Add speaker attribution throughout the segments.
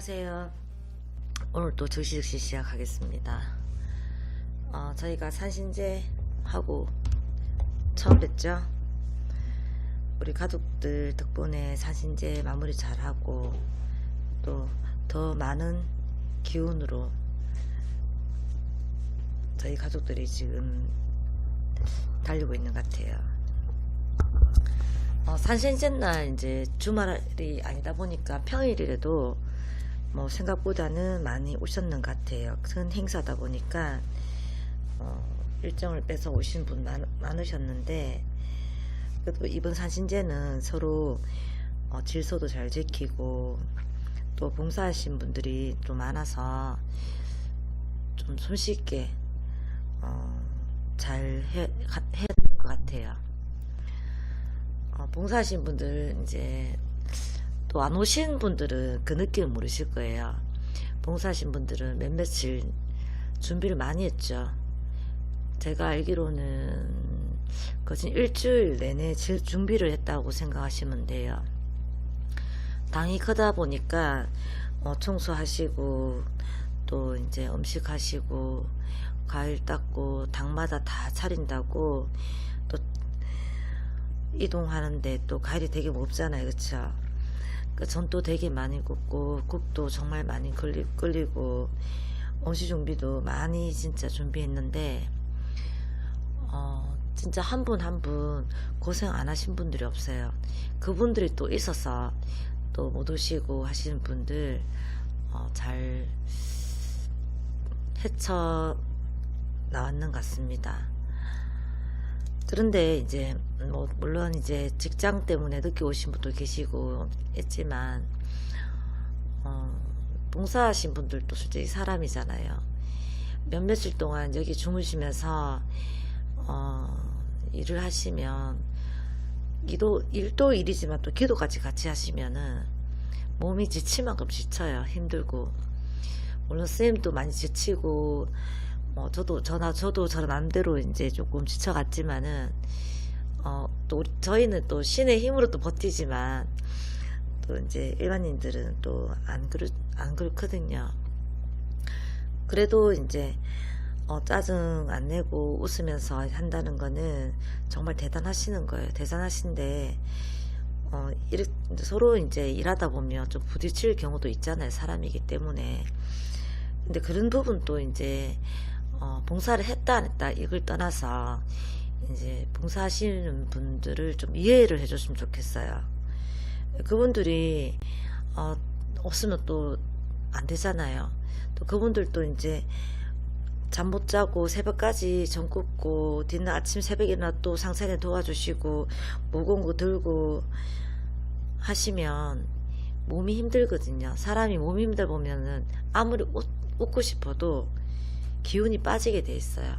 Speaker 1: 안녕하세요. 오늘 또 즉시 시작하겠습니다. 저희가 산신제 하고 처음 뵀죠. 우리 가족들 덕분에 산신제 마무리 잘하고 또 더 많은 기운으로 저희 가족들이 지금 달리고 있는 것 같아요. 산신제날 이제 주말이 아니다 보니까 평일이라도 뭐 생각보다는 많이 오셨는 것 같아요. 큰 행사다 보니까 일정을 빼서 오신 분 많으셨는데, 그래도 이번 산신제는 서로 질서도 잘 지키고 또 봉사하신 분들이 좀 많아서 좀 손쉽게 잘 했던 것 같아요. 봉사하신 분들 이제 또 안 오신 분들은 그 느낌을 모르실 거예요. 봉사하신 분들은 며칠 준비를 많이 했죠. 제가 알기로는 거진 일주일 내내 준비를 했다고 생각하시면 돼요. 당이 크다 보니까 청소하시고 또 이제 음식 하시고 과일 닦고 당마다 다 차린다고 또 이동하는데 또 과일이 되게 없잖아요, 그쵸? 전도 되게 많이 굽고 국도 정말 많이 끓이고 음식 준비도 많이 진짜 준비했는데 진짜 한 분 한 분 고생 안 하신 분들이 없어요. 그분들이 또 있어서 또 못 오시고 하시는 분들 잘 헤쳐 나왔는 것 같습니다. 그런데 이제 뭐 물론 이제 직장 때문에 늦게 오신 분도 계시고 했지만 봉사하신 분들도 솔직히 사람이잖아요. 며칠 동안 여기 주무시면서 일을 하시면 일도 일이지만 또 기도까지 같이 하시면은 몸이 지칠 만큼 지쳐요. 힘들고 물론 선생님도 많이 지치고 저도 저런 남대로 이제 조금 지쳐갔지만은 또 저희는 또 신의 힘으로 또 버티지만 또 이제 일반인들은 또 안 그렇거든요. 그래도 이제 짜증 안 내고 웃으면서 한다는 거는 정말 대단하시는 거예요. 대단하신데 서로 이제 일하다 보면 좀 부딪힐 경우도 있잖아요. 사람이기 때문에. 근데 그런 부분도 이제 봉사를 했다 안 했다 이걸 떠나서 이제 봉사하시는 분들을 좀 이해를 해줬으면 좋겠어요. 그분들이 없으면 또 안 되잖아요. 또 그분들도 이제 잠 못 자고 새벽까지 전 굽고 뒷날 아침 새벽에 일어나 또 상사님 도와주시고 무거운 거 들고 하시면 몸이 힘들거든요. 사람이 몸이 힘들다 보면은 아무리 웃고 싶어도 기운이 빠지게 돼 있어요.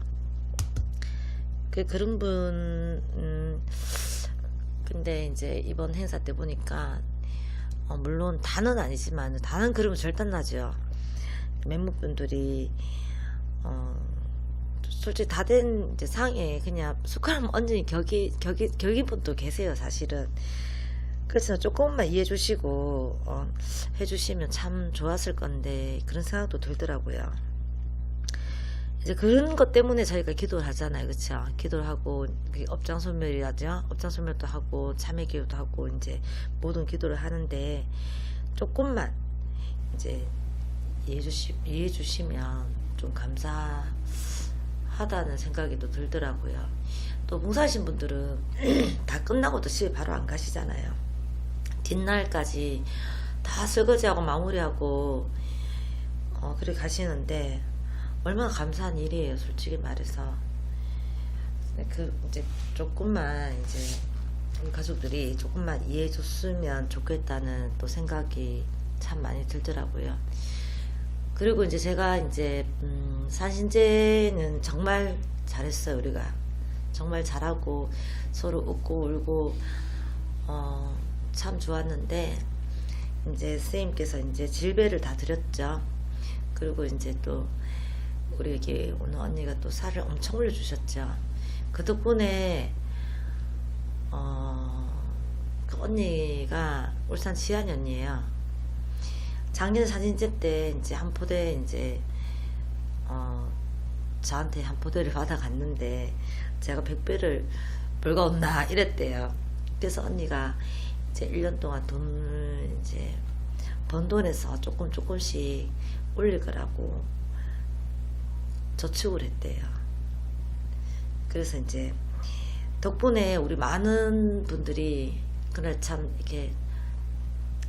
Speaker 1: 그런 분 근데 이제 이번 행사 때 보니까 물론 다는 아니지만 다는 그러면 절단 나죠. 몇몇 분들이 솔직히 다 된 이제 상에 그냥 숟가락 얹은 격인 분도 계세요, 사실은. 그래서 조금만 이해해 주시고 해주시면 참 좋았을 건데 그런 생각도 들더라고요. 이제 그런 것 때문에 저희가 기도를 하잖아요, 그쵸? 기도를 하고 업장소멸이라죠. 업장소멸도 하고 참회기도도 하고 이제 모든 기도를 하는데 조금만 이제 이해해 주시면 좀 감사하다는 생각이 또 들더라고요. 또 봉사하신 분들은 다 끝나고도 집에 바로 안 가시잖아요. 뒷날까지 다 설거지하고 마무리하고 그렇게 가시는데 얼마나 감사한 일이에요, 솔직히 말해서. 이제 조금만 이제 우리 가족들이 조금만 이해해 줬으면 좋겠다는 또 생각이 참 많이 들더라고요. 그리고 이제 제가 이제 산신제는 정말 잘했어요. 우리가 정말 잘하고 서로 웃고 울고 참 좋았는데 이제 선생님께서 이제 질배를 다 드렸죠. 그리고 이제 또 우리에게 오늘 언니가 또 살을 엄청 올려주셨죠. 그 덕분에 그 언니가 울산 지안이 언니예요. 작년 사진제 때 이제 한 포대 이제 저한테 한 포대를 받아갔는데 제가 100배를 벌거웠나 이랬대요. 그래서 언니가 이제 1년 동안 돈을 이제 번 돈에서 조금씩 올릴 거라고 저축을 했대요. 그래서 이제 덕분에 우리 많은 분들이 그날 참 이렇게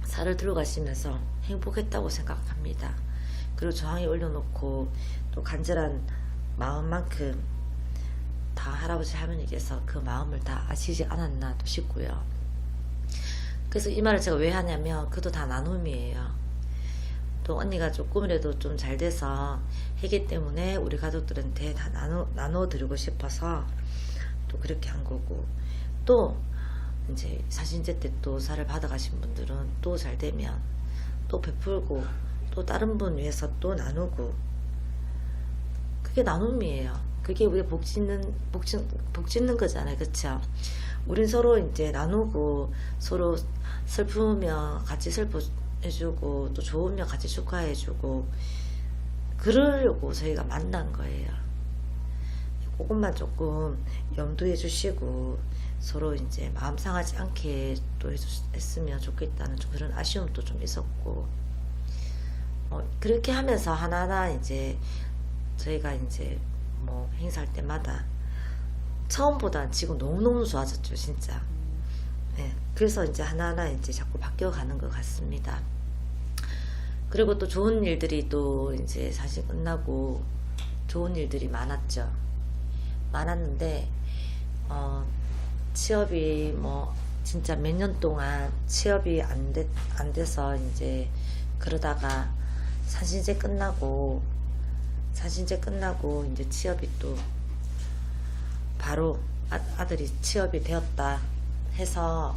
Speaker 1: 살을 들고 가시면서 행복했다고 생각합니다. 그리고 저항에 올려놓고 또 간절한 마음만큼 다 할아버지 할머니께서 그 마음을 다 아시지 않았나 또 싶고요. 그래서 이 말을 제가 왜 하냐면 그도 다 나눔이에요. 또 언니가 조금이라도 좀 잘 돼서 했기 때문에 우리 가족들한테 다 나눠 드리고 싶어서 또 그렇게 한 거고, 또 이제 사신제 때 또 살을 받아가신 분들은 또 잘 되면 또 베풀고 또 다른 분 위해서 또 나누고, 그게 나눔이에요. 그게 우리 복 짓는 거잖아요. 그쵸? 우린 서로 이제 나누고 서로 슬프면 같이 슬퍼해주고 또 좋으면 같이 축하해주고 그러려고 저희가 만난 거예요. 그것만 조금 염두해 주시고 서로 이제 마음 상하지 않게 또 했으면 좋겠다는 좀 그런 아쉬움도 좀 있었고, 그렇게 하면서 하나하나 이제 저희가 이제 뭐 행사할 때마다 처음보다 지금 너무너무 좋아졌죠, 진짜. 네, 그래서 이제 하나하나 이제 자꾸 바뀌어가는 것 같습니다. 그리고 또 좋은 일들이 또 이제 사실 끝나고 좋은 일들이 많았는데, 취업이 뭐 진짜 몇 년 동안 취업이 안 돼서 이제 그러다가 사신제 끝나고 이제 취업이 또 바로 아들이 취업이 되었다 해서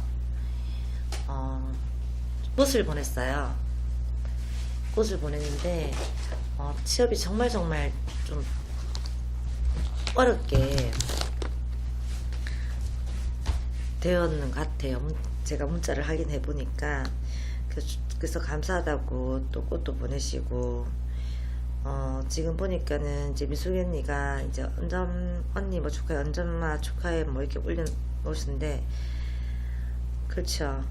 Speaker 1: 꽃을 보냈어요. 꽃을 보냈는데 취업이 정말 좀 어렵게 되었는 것 같아요. 제가 문자를 확인해 보니까. 그래서 감사하다고 또 꽃도 보내시고, 지금 보니까는 이제 미숙이 언니가 이제 언니 뭐 축하해, 언전마 축하해 뭐 이렇게 올려놓으신데, 그렇죠.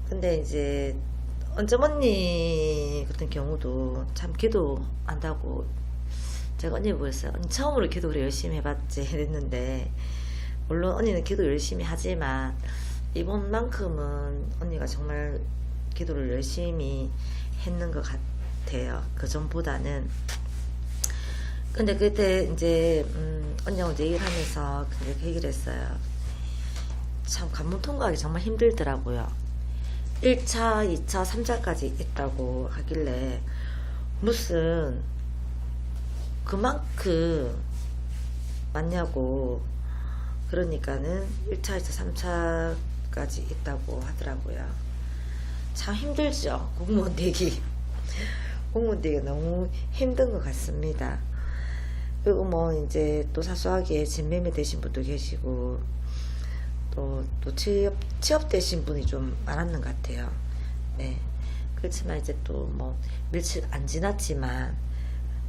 Speaker 1: 근데 이제 언점 언니 같은 경우도 참 기도한다고 제가 언니 보였어요. 언니 처음으로 기도 그래 열심히 해봤지 했는데, 물론 언니는 기도 열심히 하지만 이번만큼은 언니가 정말 기도를 열심히 했는 것 같아요. 그 전보다는. 근데 그때 이제 언니하고 이제 얘기를 하면서 그렇게 얘기를 했어요. 참 관문 통과하기 정말 힘들더라고요. 1차, 2차, 3차까지 있다고 하길래 무슨 그만큼 맞냐고. 그러니까는 1차, 2차, 3차까지 있다고 하더라고요. 참 힘들죠. 공무원 되기 너무 힘든 것 같습니다. 그리고 뭐 이제 또 사소하게 진매매 되신 분도 계시고 또 취업 되신 분이 좀 많았는 것 같아요. 네. 그렇지만 이제 또 뭐 며칠 안 지났지만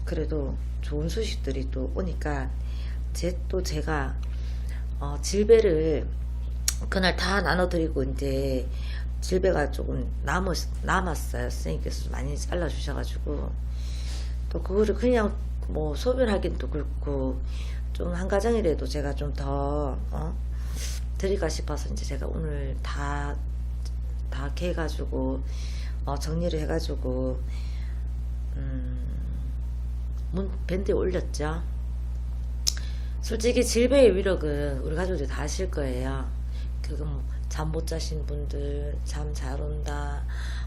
Speaker 1: 그래도 좋은 소식들이 또 오니까 제가 질배를 그날 다 나눠드리고 이제 질배가 조금 남았어요. 선생님께서 많이 잘라주셔가지고 또 그거를 그냥 뭐 소변하긴 또 그렇고 좀 한 가정이라도 제가 좀 더 드릴까 싶어서 이제 제가 오늘 다 해가지고 정리를 해가지고 밴드에 올렸죠. 솔직히 질배의 위력은 우리 가족들이 다 아실 거예요. 그거 뭐 잠 못 자신 분들, 잠 잘 온다,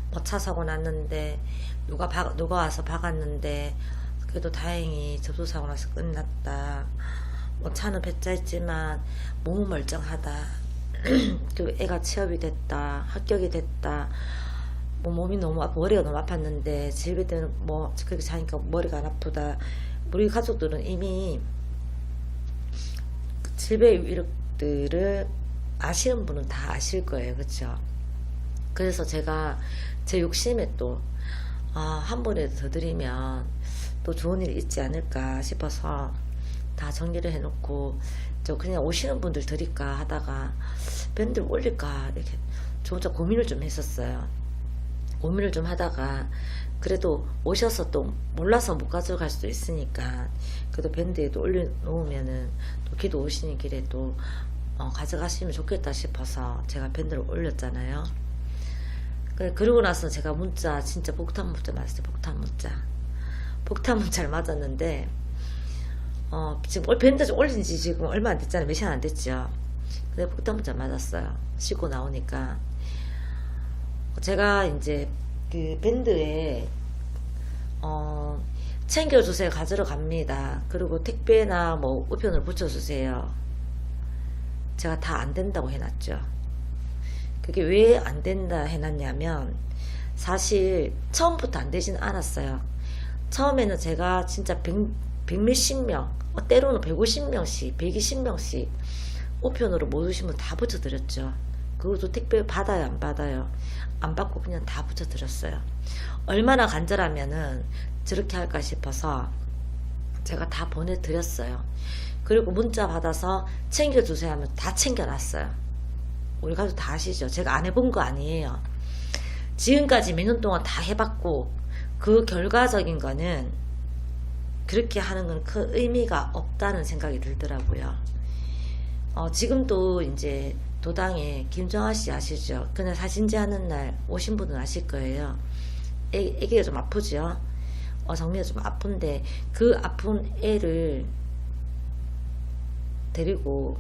Speaker 1: 뭐 차 사고 났는데 누가 와서 박았는데 그래도 다행히 접수사고 나서 끝났다, 뭐 차는 배짜있지만 몸은 멀쩡하다, 그리고 애가 취업이 됐다, 합격이 됐다, 뭐 몸이 너무 머리가 너무 아팠는데 질배 때문에 뭐 그렇게 자니까 머리가 안 아프다. 우리 가족들은 이미 질배의 위력들을 아시는 분은 다 아실 거예요. 그쵸? 그래서 제가 제 욕심에 또, 한 번에 더 드리면 또 좋은 일이 있지 않을까 싶어서 다 정리를 해놓고, 저 그냥 오시는 분들 드릴까 하다가 밴드를 올릴까 이렇게 저 혼자 고민을 좀 했었어요. 고민을 좀 하다가 그래도 오셔서 또 몰라서 못 가져갈 수도 있으니까 그래도 밴드에도 올려놓으면은 또 기도 오시는 길에 또 가져가시면 좋겠다 싶어서 제가 밴드를 올렸잖아요. 그러고 나서 제가 문자 진짜 폭탄 문자 맞았어요. 폭탄 문자를 맞았는데 지금 밴드 올린 지 지금 얼마 안 됐잖아요. 몇 시간 안 됐죠. 근데 폭탄 문자 맞았어요. 씻고 나오니까 제가 이제 그 밴드에 챙겨주세요, 가지러 갑니다. 그리고 택배나 뭐 우편을 붙여주세요. 제가 다 안 된다고 해놨죠. 그게 왜 안 된다 해놨냐면 사실 처음부터 안 되진 않았어요. 처음에는 제가 진짜 100몇십 명, 때로는 150명씩 120명씩 우편으로 못 오신 분 다 붙여드렸죠. 그것도 택배 받아요, 안 받아요? 안 받고 그냥 다 붙여드렸어요. 얼마나 간절하면은 저렇게 할까 싶어서 제가 다 보내드렸어요. 그리고 문자 받아서 챙겨주세요 하면 다 챙겨놨어요. 우리 가족 다 아시죠? 제가 안 해본 거 아니에요. 지금까지 몇 년 동안 다 해봤고 그 결과적인 거는 그렇게 하는 건 큰 의미가 없다는 생각이 들더라고요. 지금도 이제 도당에 김정아 씨 아시죠? 그날 사진제 하는 날 오신 분은 아실 거예요. 애기가 좀 아프죠? 정리가 좀 아픈데 그 아픈 애를 데리고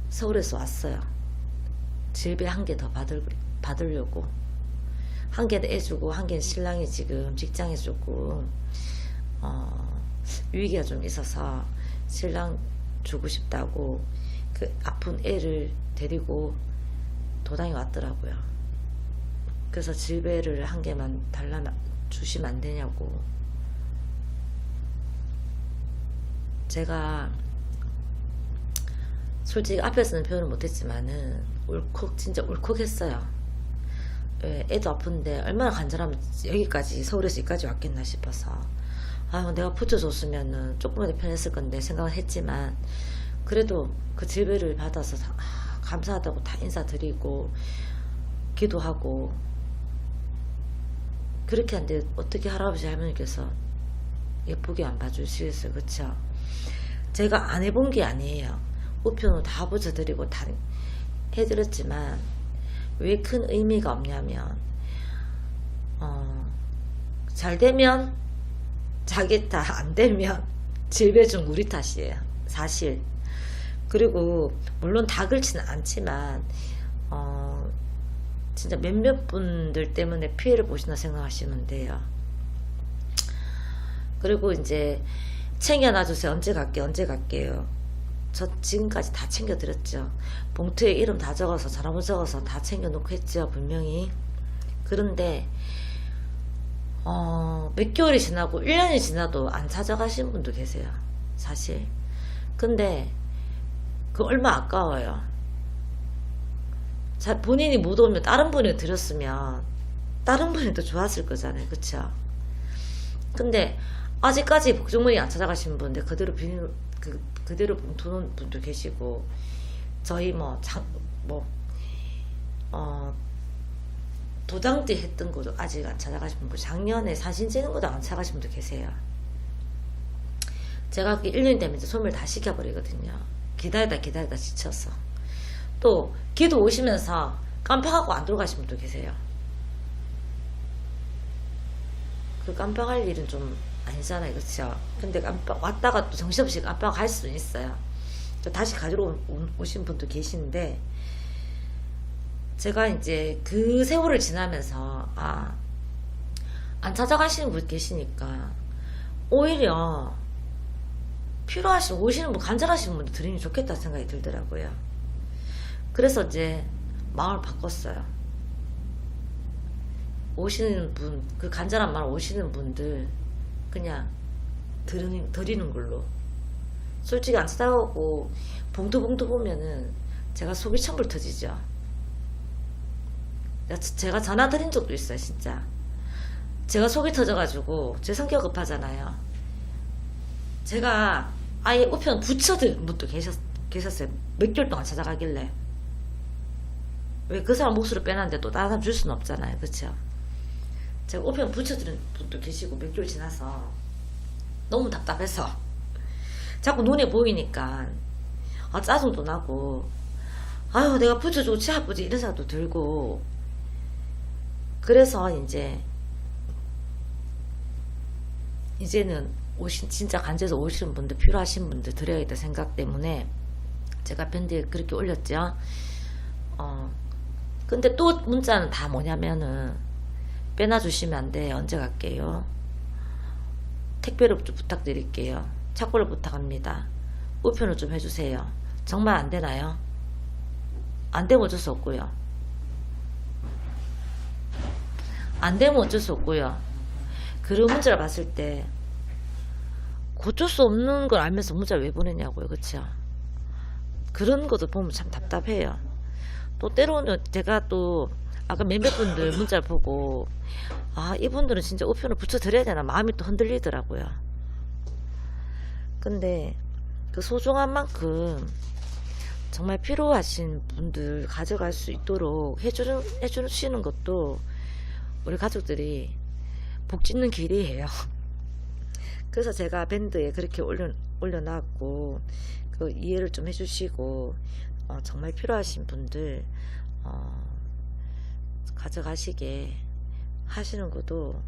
Speaker 1: 서울에서 왔어요. 질배 한 개 더 받으려고. 한 개는 애 주고 한 개는 신랑이 지금 직장에 조금 위기가 좀 있어서 신랑 주고 싶다고 그 아픈 애를 데리고 도당에 왔더라고요. 그래서 질배를 한 개만 주시면 안 되냐고. 제가 솔직히 앞에서는 표현을 못했지만은 진짜 울컥했어요. 애도 아픈데 얼마나 간절하면 여기까지 서울에서 여기까지 왔겠나 싶어서 내가 붙여줬으면은 조금이라도 편했을 건데 생각을 했지만 그래도 그 질배를 받아서 감사하다고 다 인사드리고 기도하고 그렇게 한데 어떻게 할아버지 할머니께서 예쁘게 안 봐주시겠어요. 그쵸? 제가 안 해본 게 아니에요. 우편으로 다 붙여드리고 다 해드렸지만 왜 큰 의미가 없냐면 잘 되면 자기 탓, 안 되면 질배준 우리 탓이에요. 사실. 그리고 물론 다 그렇지는 않지만 진짜 몇몇 분들 때문에 피해를 보신다 생각하시면 돼요. 그리고 이제 챙겨놔주세요. 언제 갈게요. 저 지금까지 다 챙겨드렸죠. 봉투에 이름 다 적어서 전화번호 적어서 다 챙겨놓고 했죠. 분명히. 그런데 몇 개월이 지나고 1년이 지나도 안 찾아가신 분도 계세요. 사실. 근데 그 얼마 아까워요. 본인이 못 오면 다른 분이 드렸으면 다른 분이 더 좋았을 거잖아요. 그쵸? 근데 아직까지 복주머니 안 찾아가신 분들 그대로 봉투 놓은 분도 계시고 저희 도장 때 했던 것도 아직 안 찾아가신 분고 작년에 사진 찍은 것도 안 찾아가신 분도 계세요. 제가 1년 되면 이제 소멸 다 시켜버리거든요. 기다리다 지쳐서. 또 기도 오시면서 깜빡하고 안 들어가신 분도 계세요. 그 깜빡할 일은 좀 아니잖아요. 그쵸? 근데 왔다가 또 정신없이 깜빡할 수는 있어요. 또 다시 가지러 오신 분도 계신데 제가 이제 그 세월을 지나면서 안 찾아가시는 분 계시니까 오히려 필요하신 오시는 분 간절하신 분들 드리면 좋겠다 생각이 들더라고요. 그래서 이제 마음을 바꿨어요. 오시는 분, 그 간절한 마음 오시는 분들 그냥 드리는 걸로. 솔직히 안 찾아가고 봉투 보면은 제가 속이 천불 터지죠. 제가 전화 드린 적도 있어요, 진짜. 제가 속이 터져가지고, 제 성격 급하잖아요. 제가 아예 우편 붙여드린 분도 계셨어요. 몇 개월 동안 찾아가길래. 왜 그 사람 몫으로 빼놨는데 또 다른 사람 줄 수는 없잖아요. 그쵸? 제가 우편 붙여드린 분도 계시고, 몇 개월 지나서 너무 답답해서 자꾸 눈에 보이니까 짜증도 나고, 아유 내가 붙여주고 치 아프지 이런 생각도 들고, 그래서 이제는 진짜 간제에서 오시는 분들, 필요하신 분들 드려야겠다 생각 때문에 제가 밴드에 그렇게 올렸죠. 근데 또 문자는 다 뭐냐면은, 빼놔주시면 안 돼, 언제 갈게요, 택배를 좀 부탁드릴게요, 착보를 부탁합니다, 우편을 좀 해주세요. 정말 안 되나요? 안 되면 어쩔 수 없고요. 안 되면 어쩔 수 없고요. 그런 문자를 봤을 때 고칠 수 없는 걸 알면서 문자를 왜 보내냐고요. 그쵸? 그런 것도 보면 참 답답해요. 또 때로는 제가 또 아까 몇몇 분들 문자를 보고, 이분들은 진짜 우편을 붙여드려야 되나 마음이 또 흔들리더라고요. 근데 그 소중한 만큼 정말 필요하신 분들 가져갈 수 있도록 해주시는 것도 우리 가족들이 복 짓는 길이에요. 그래서 제가 밴드에 그렇게 올려놨고, 그 이해를 좀 해주시고, 정말 필요하신 분들 가져가시게 하시는 것도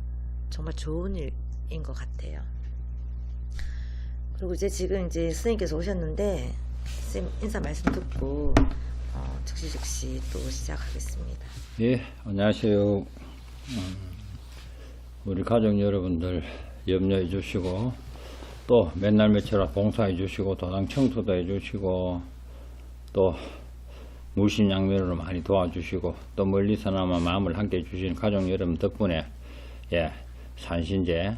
Speaker 1: 정말 좋은 일인 것 같아요. 그리고 지금 선생님께서 오셨는데, 선생님 인사 말씀 듣고 즉시 또 시작하겠습니다.
Speaker 2: 예, 안녕하세요. 우리 가족 여러분들 염려해 주시고, 또 맨날 며칠아 봉사해 주시고, 도당 청소도 해 주시고, 또 무심양면으로 많이 도와주시고, 또 멀리서나마 마음을 함께 해주신 가족 여러분 덕분에 산신제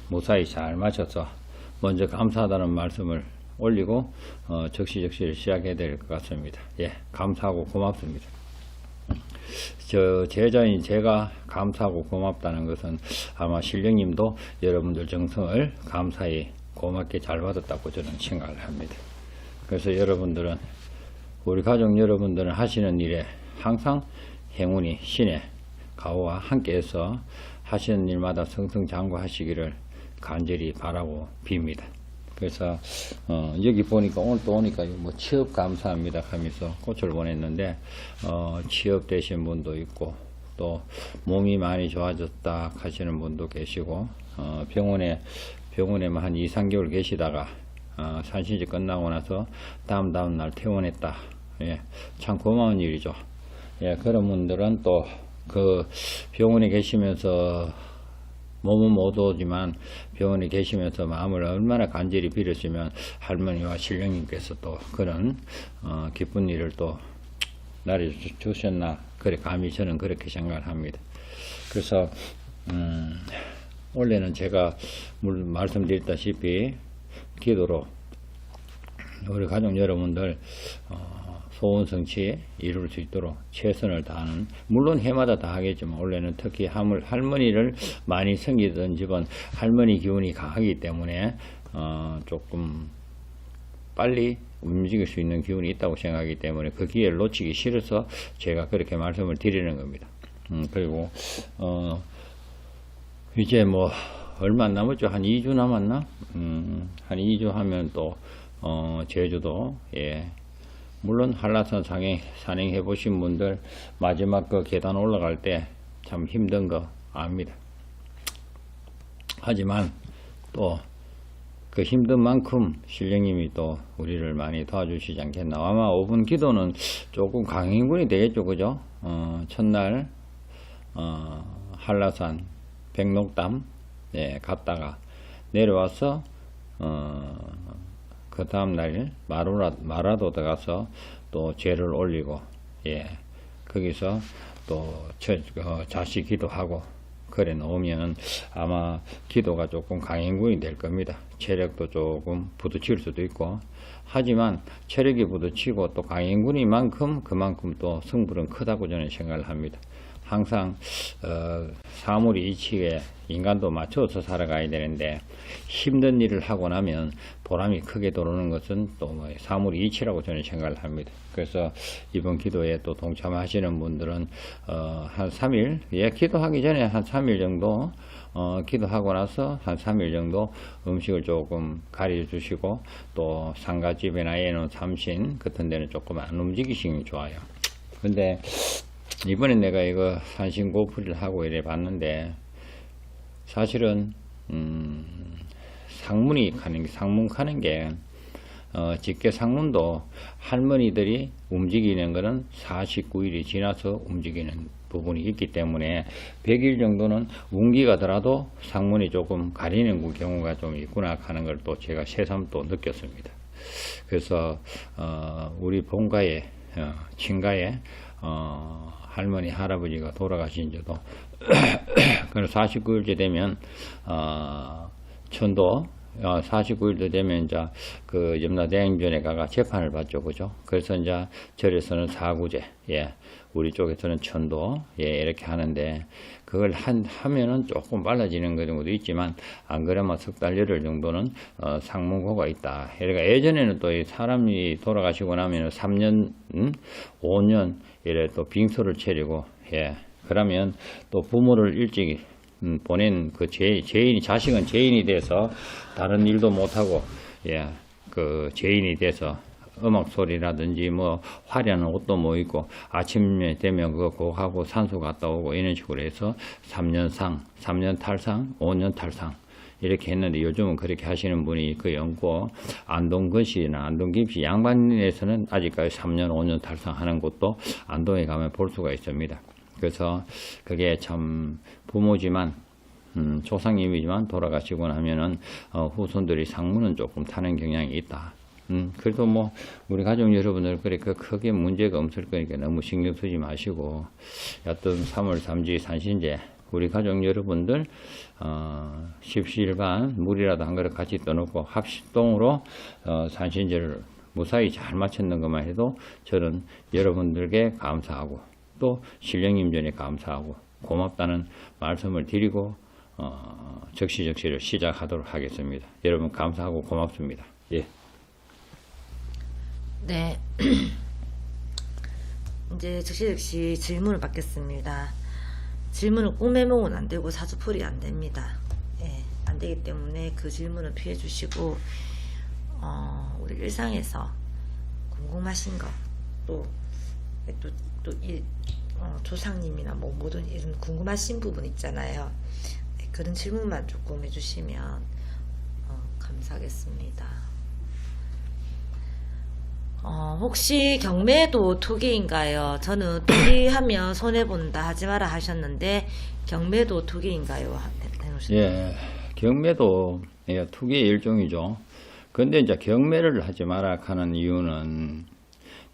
Speaker 2: 무사히 잘 마쳐서 먼저 감사하다는 말씀을 올리고 적시를 시작해야 될 것 같습니다. 감사하고 고맙습니다. 제자인 제가 감사하고 고맙다는 것은 아마 신령님도 여러분들 정성을 감사히 고맙게 잘 받았다고 저는 생각을 합니다. 그래서 여러분들은, 우리 가족 여러분들은 하시는 일에 항상 행운이 신의 가호와 함께해서 하시는 일마다 성성장구하시기를 간절히 바라고 빕니다. 그래서 여기 보니까, 오늘 또 오니까 취업 감사합니다 하면서 꽃을 보냈는데, 취업되신 분도 있고, 또 몸이 많이 좋아졌다 하시는 분도 계시고, 병원에만 한 2-3개월 계시다가 산신제 끝나고 나서 다음 날 퇴원했다. 참 고마운 일이죠. 그런 분들은 또 그 병원에 계시면서 몸은 못 오지만 병원에 계시면서 마음을 얼마나 간절히 빌으시면 할머니와 신령님께서 또 그런 기쁜 일을 또 나를 주셨나, 그래 감히 저는 그렇게 생각을 합니다. 그래서 원래는 제가 말씀드렸다시피 기도로 우리 가족 여러분들 소원 성취 이룰 수 있도록 최선을 다하는, 물론 해마다 다 하겠지만 원래는 특히 할머니를 많이 섬기던 집은 할머니 기운이 강하기 때문에 조금 빨리 움직일 수 있는 기운이 있다고 생각하기 때문에 그 기회를 놓치기 싫어서 제가 그렇게 말씀을 드리는 겁니다. 그리고 이제 얼마 안 남았죠? 한 2주 남았나? 한 2주 하면 또 제주도, 물론 한라산 산행해 보신 분들 마지막 그 계단 올라갈 때 참 힘든 거 압니다. 하지만 또 그 힘든 만큼 신령님이 또 우리를 많이 도와주시지 않겠나. 아마 5분 기도는 조금 강행군이 되겠죠, 그죠? 첫날 한라산 백록담 갔다가 내려와서 그 다음날 마라도 들어가서 또 죄를 올리고, 거기서 또 자시 기도하고 그래 놓으면 아마 기도가 조금 강행군이 될 겁니다. 체력도 조금 부딪힐 수도 있고, 하지만 체력이 부딪히고 또 강행군이만큼 그만큼 또 승부는 크다고 저는 생각을 합니다. 항상 사물이 이치에 인간도 맞춰서 살아가야 되는데 힘든 일을 하고 나면 보람이 크게 들어오는 것은 또 뭐 사물이 이치라고 저는 생각을 합니다. 그래서 이번 기도에 또 동참하시는 분들은 한 3일, 기도하기 전에 한 3일 정도 기도하고 나서 한 3일 정도 음식을 조금 가려 주시고 또 상가집이나 예는 삼신 같은 데는 조금 안 움직이시는 게 좋아요. 근데 이번에 내가 이거 산신고풀이를 하고 이래 봤는데 사실은 상문 가는 게 직계 상문도 할머니들이 움직이는 거는 49일이 지나서 움직이는 부분이 있기 때문에 100일 정도는 운기가더라도 상문이 조금 가리는 경우가 좀 있구나 하는 걸 또 제가 새삼 또 느꼈습니다. 그래서 우리 본가에 친가에 할머니 할아버지가 돌아가신 지도 49일째 되면 천도 49일도 되면 이제 그 염라대행전에 가가 재판을 받죠, 그죠? 그래서 이제 절에서는 사구제, 우리 쪽에서는 천도, 이렇게 하는데 그걸 하면은 조금 빨라지는 경우도 있지만 안 그러면 석 달 열흘 정도는 상문고가 있다. 그러니까 예전에는 또 이 사람이 돌아가시고 나면 3년, 5년 이래 또 빙소를 차리고, 그러면 또 부모를 일찍 보낸 그 자식은 죄인이 돼서 다른 일도 못하고, 그 죄인이 돼서 음악 소리라든지 뭐 화려한 옷도 뭐 입고 아침에 되면 그거 하고 산소 갔다 오고 이런 식으로 해서 3년 3년 탈상, 5년 탈상 이렇게 했는데 요즘은 그렇게 하시는 분이 거의 없고 안동거시나 안동김씨 양반에서는 아직까지 3년, 5년 탈상하는 곳도 안동에 가면 볼 수가 있습니다. 그래서 그게 참 부모지만 조상님이지만 돌아가시고 나면은 후손들이 상문은 조금 타는 경향이 있다. 그래도 뭐 우리 가족 여러분들 그렇게 크게 문제가 없을 거니까 너무 신경 쓰지 마시고 여튼 3월 3지 산신제 우리 가족 여러분들 십시일반 물이라도 한 그릇 같이 떠놓고 합식동으로 산신제를 무사히 잘 마쳤는 것만 해도 저는 여러분들께 감사하고 또 신령님 전에 감사하고 고맙다는 말씀을 드리고 적시적시를 시작하도록 하겠습니다. 여러분 감사하고 고맙습니다. 예.
Speaker 1: 네. 이제 즉시 질문을 받겠습니다. 질문을 꿈에몽은 안 되고 사주풀이 안 됩니다. 안 되기 때문에 그 질문을 피해 주시고, 우리 일상에서 궁금하신 거, 조상님이나 뭐 모든 이런 궁금하신 부분 있잖아요. 그런 질문만 조금 해주시면 감사하겠습니다. 혹시 경매도 투기인가요? 저는 투기하면 손해본다 하지 마라 하셨는데 경매도 투기인가요?
Speaker 2: 경매도 투기의 일종이죠. 근데 이제 경매를 하지 마라 하는 이유는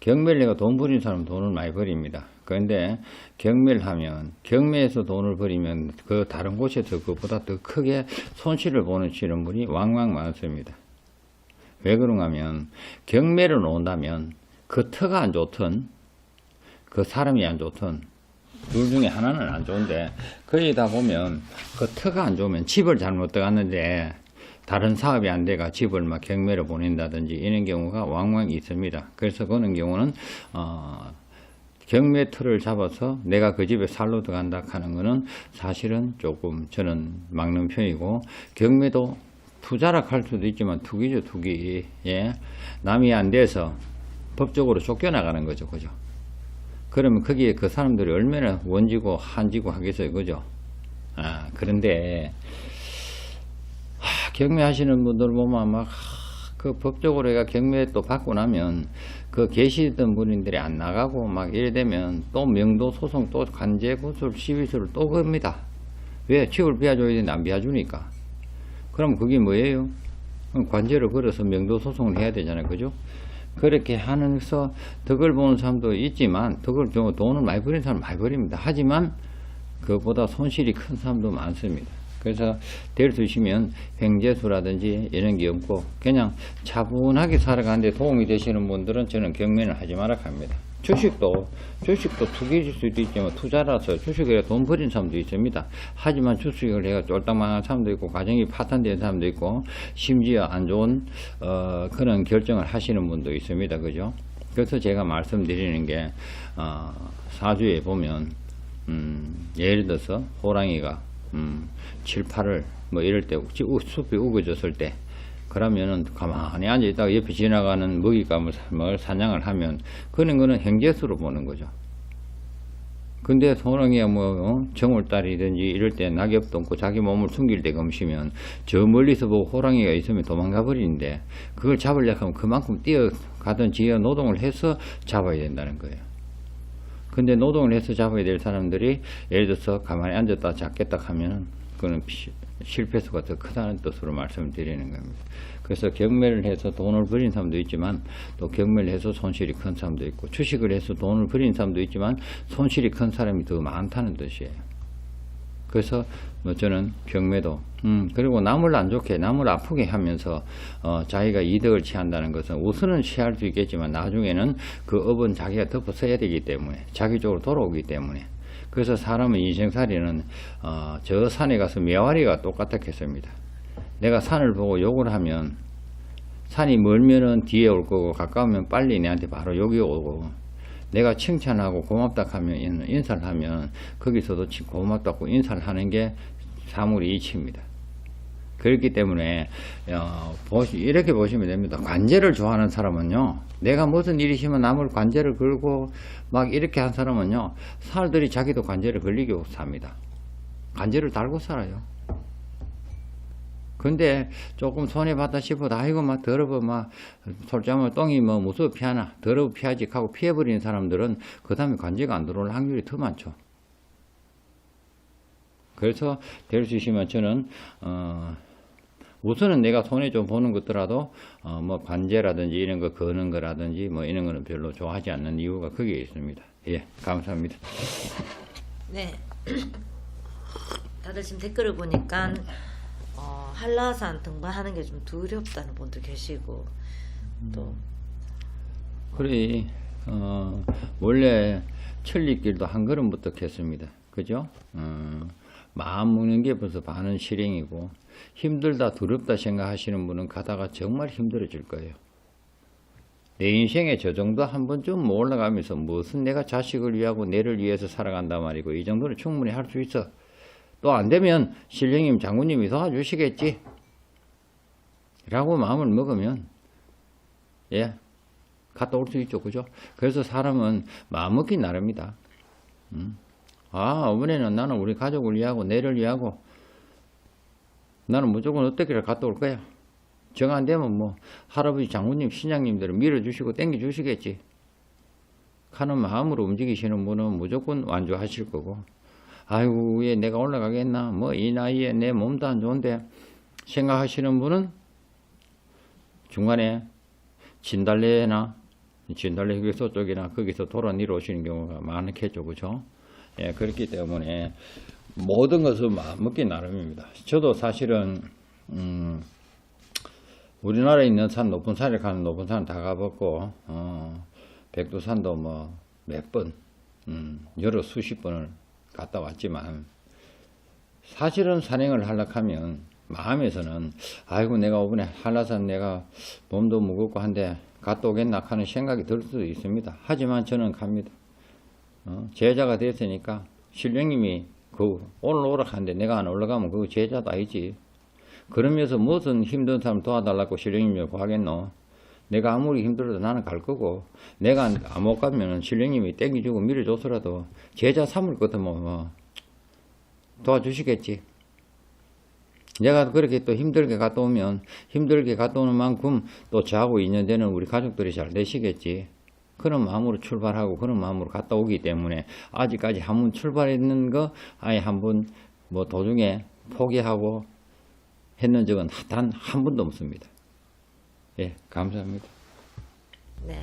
Speaker 2: 경매를 내가 돈 버린 사람은 돈을 많이 버립니다. 그런데 경매를 하면 경매에서 돈을 버리면 그 다른 곳에서 그보다 더 크게 손실을 보시는 분이 왕왕 많습니다. 왜 그런가 하면 경매를 놓는다면 그 터가 안 좋든 그 사람이 안 좋든 둘 중에 하나는 안 좋은데 거기다 보면 그 터가 안 좋으면 집을 잘못 들어갔는데 다른 사업이 안 돼가 집을 막 경매로 보낸다든지 이런 경우가 왕왕 있습니다. 그래서 그런 경우는 경매 틀을 잡아서 내가 그 집에 살러 들어간다 하는 거는 사실은 조금 저는 막는 편이고 경매도 투자라 할 수도 있지만 투기죠, 투기. 남이 안 돼서 법적으로 쫓겨나가는 거죠, 그죠? 그러면 거기에 그 사람들이 얼마나 원지고 한지고 하겠어요, 그죠? 그런데 경매하시는 분들 보면 막 그 법적으로 얘가 경매 또 받고 나면 그 계시던 분들이 안 나가고 막 이래 되면 또 명도 소송 또 관제 구술 시비술을 또 겁니다. 왜? 집을 비워줘야 되는데 안 비워주니까. 그럼 그게 뭐예요? 관제를 걸어서 명도 소송을 해야 되잖아요, 그죠? 그렇게 하면서 덕을 보는 사람도 있지만 덕을 돈을 많이 버린 사람 많이 버립니다. 하지만 그보다 손실이 큰 사람도 많습니다. 그래서 될 수 있으면 횡재수라든지 이런 게 없고 그냥 차분하게 살아가는데 도움이 되시는 분들은 저는 경매는 하지 말라 합니다. 주식도 투기일 수도 있지만 투자라서 주식에 돈 버린 사람도 있습니다. 하지만 주식을 해가 쫄딱 망한 사람도 있고 가정이 파탄된 사람도 있고 심지어 안 좋은 그런 결정을 하시는 분도 있습니다. 그죠? 그래서 제가 말씀드리는 게 사주에 보면 예를 들어서 호랑이가 7, 8을 뭐 이럴 때 숲이 우거졌을 때 그러면은 가만히 앉아있다가 옆에 지나가는 먹잇감을 사냥을 하면 그런 거는 행재수로 보는 거죠. 근데 호랑이가 뭐 정월달이든지 이럴 때 낙엽도 없고 자기 몸을 숨길 때 검시면 저 멀리서 보고 호랑이가 있으면 도망가 버리는데 그걸 잡으려고 하면 그만큼 뛰어가든 지어 노동을 해서 잡아야 된다는 거예요. 근데 노동을 해서 잡아야 될 사람들이 예를 들어서 가만히 앉았다 잡겠다 하면은 그거는 실패수가 더 크다는 뜻으로 말씀을 드리는 겁니다. 그래서 경매를 해서 돈을 벌인 사람도 있지만 또 경매를 해서 손실이 큰 사람도 있고 주식을 해서 돈을 벌인 사람도 있지만 손실이 큰 사람이 더 많다는 뜻이에요. 그래서 뭐 저는 경매도 그리고 남을 안 좋게 남을 아프게 하면서 자기가 이득을 취한다는 것은 우선은 취할 수 있겠지만 나중에는 그 업은 자기가 덮어 써야 되기 때문에 자기 쪽으로 돌아오기 때문에 그래서 사람은 인생살이는 저 산에 가서 메아리가 똑같았겠습니다. 내가 산을 보고 욕을 하면 산이 멀면은 뒤에 올 거고 가까우면 빨리 내한테 바로 욕이 오고 내가 칭찬하고 고맙다 하면 인사를 하면 거기서도 고맙다고 인사를 하는 게 사물의 이치입니다. 그렇기 때문에 이렇게 보시면 됩니다. 관제를 좋아하는 사람은요 내가 무슨 일이 있으면 남을 관제를 걸고 막 이렇게 한 사람은요 사람들이 자기도 관제를 걸리고 삽니다. 관제를 달고 살아요. 근데 조금 손해봤다 싶어도 아이고 막 더러워 막 솔직하면 똥이 뭐 무서워 피하나 더러워 피하지 하고 피해버리는 사람들은 그 다음에 관제가 안 들어올 확률이 더 많죠. 그래서 될 수 있으면 저는 우선은 내가 손해 좀 보는 것더라도 뭐 관제라든지 이런 거 거는 거라든지 뭐 이런 거는 별로 좋아하지 않는 이유가 거기에 있습니다. 예, 감사합니다.
Speaker 1: 네. 다들 지금 댓글을 보니까 한라산 등반하는 게 좀 두렵다는 분도 계시고 또
Speaker 2: 그래 원래 천리길도 한 걸음부터 겠습니다. 그죠? 마음 먹는 게 벌써 반은 실행이고 힘들다 두렵다 생각하시는 분은 가다가 정말 힘들어질 거예요. 내 인생에 저 정도 한 번쯤 올라가면서 무슨 내가 자식을 위하고 내를 위해서 살아간단 말이고 이 정도는 충분히 할 수 있어. 또 안되면 신령님 장군님이 도와주시겠지 라고 마음을 먹으면 예 갔다 올 수 있죠. 그죠? 그래서 사람은 마음 먹기 나름이다. 이번에는 나는 우리 가족을 위하고 내를 위하고 나는 무조건 어떻게를 갔다 올 거야. 정 안 되면 뭐 할아버지 장군님 신장님들은 밀어주시고 땡겨주시겠지 하는 마음으로 움직이시는 분은 무조건 완주하실 거고 아이고 왜 내가 올라가겠나 뭐 이 나이에 내 몸도 안 좋은데 생각하시는 분은 중간에 진달래 휴게소 쪽이나 거기서 돌아 내려오시는 경우가 많겠죠. 그죠? 예, 그렇기 때문에 모든 것을 먹기 나름입니다. 저도 사실은 우리나라에 있는 산 높은 산에 가는 높은 산 다 가봤고 백두산도 뭐 몇 번 여러 수십 번을 갔다 왔지만 사실은 산행을 하려고 하면 마음에서는 아이고 내가 이번에 한라산 내가 몸도 무겁고 한데 갔다 오겠나 하는 생각이 들 수도 있습니다. 하지만 저는 갑니다. 제자가 됐으니까 신령님이 올라오라 하는데 내가 안 올라가면 그거 제자도 아니지. 그러면서 무슨 힘든 사람 도와달라고 신령님을 구하겠노. 내가 아무리 힘들어도 나는 갈 거고 내가 못 가면 신령님이 땡겨주고 밀어줘서라도 제자 삼을 것 같으면 뭐 도와주시겠지. 내가 그렇게 또 힘들게 갔다 오면 힘들게 갔다 오는 만큼 또 저하고 인연되는 우리 가족들이 잘 되시겠지. 그런 마음으로 출발하고 그런 마음으로 갔다 오기 때문에 아직까지 한 번 출발했는 거 아예 한 번 뭐 도중에 포기하고 했는 적은 단 한 번도 없습니다. 예, 감사합니다.
Speaker 1: 네.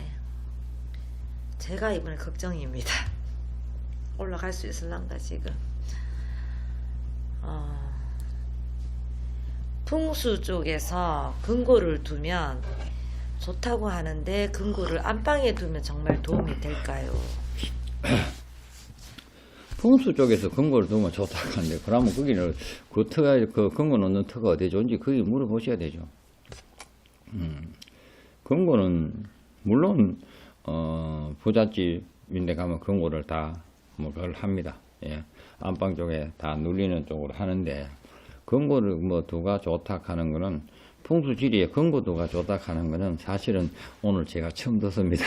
Speaker 1: 제가 이번에 걱정입니다. 올라갈 수 있을란가 지금. 풍수 쪽에서 금고를 두면 좋다고 하는데 금고를 안방에 두면 정말 도움이 될까요?
Speaker 2: 풍수 쪽에서 금고를 두면 좋다고 하는데, 그러면 거기는 그 터가, 그 금고 놓는 터가 어디 좋은지 거기 물어보셔야 되죠. 금고는 물론 부잣집인데 가면 금고를 다 뭐 그걸 합니다. 예. 안방 쪽에 다 눌리는 쪽으로 하는데, 금고를 뭐 두가 좋다 하는 거는, 풍수지리에 금고두가 좋다 하는 거는 사실은 오늘 제가 처음 듣습니다.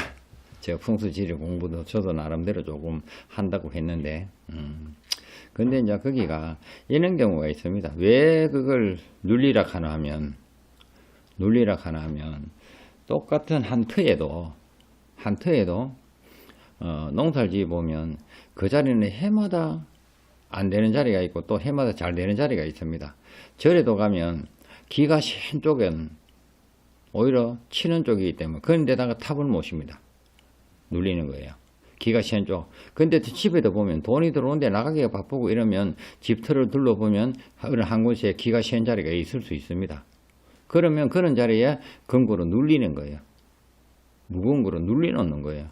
Speaker 2: 제가 풍수지리 공부도 저도 나름대로 조금 한다고 했는데, 근데 이제 거기가 이런 경우가 있습니다. 왜 그걸 눌리라 하나 하면, 똑같은 한 터에도 농사를 지어 보면 그 자리는 해마다 안 되는 자리가 있고 또 해마다 잘 되는 자리가 있습니다. 절에도 가면 기가 센 쪽은 오히려 치는 쪽이기 때문에 그런 데다가 탑을 모십니다. 눌리는 거예요. 기가 센 쪽. 근데 집에도 보면 돈이 들어오는데 나가기가 바쁘고 이러면 집터를 둘러보면 어느 한 곳에 기가 센 자리가 있을 수 있습니다. 그러면 그런 자리에 금고로 눌리는 거예요. 무거운 거로 눌리 놓는 거예요.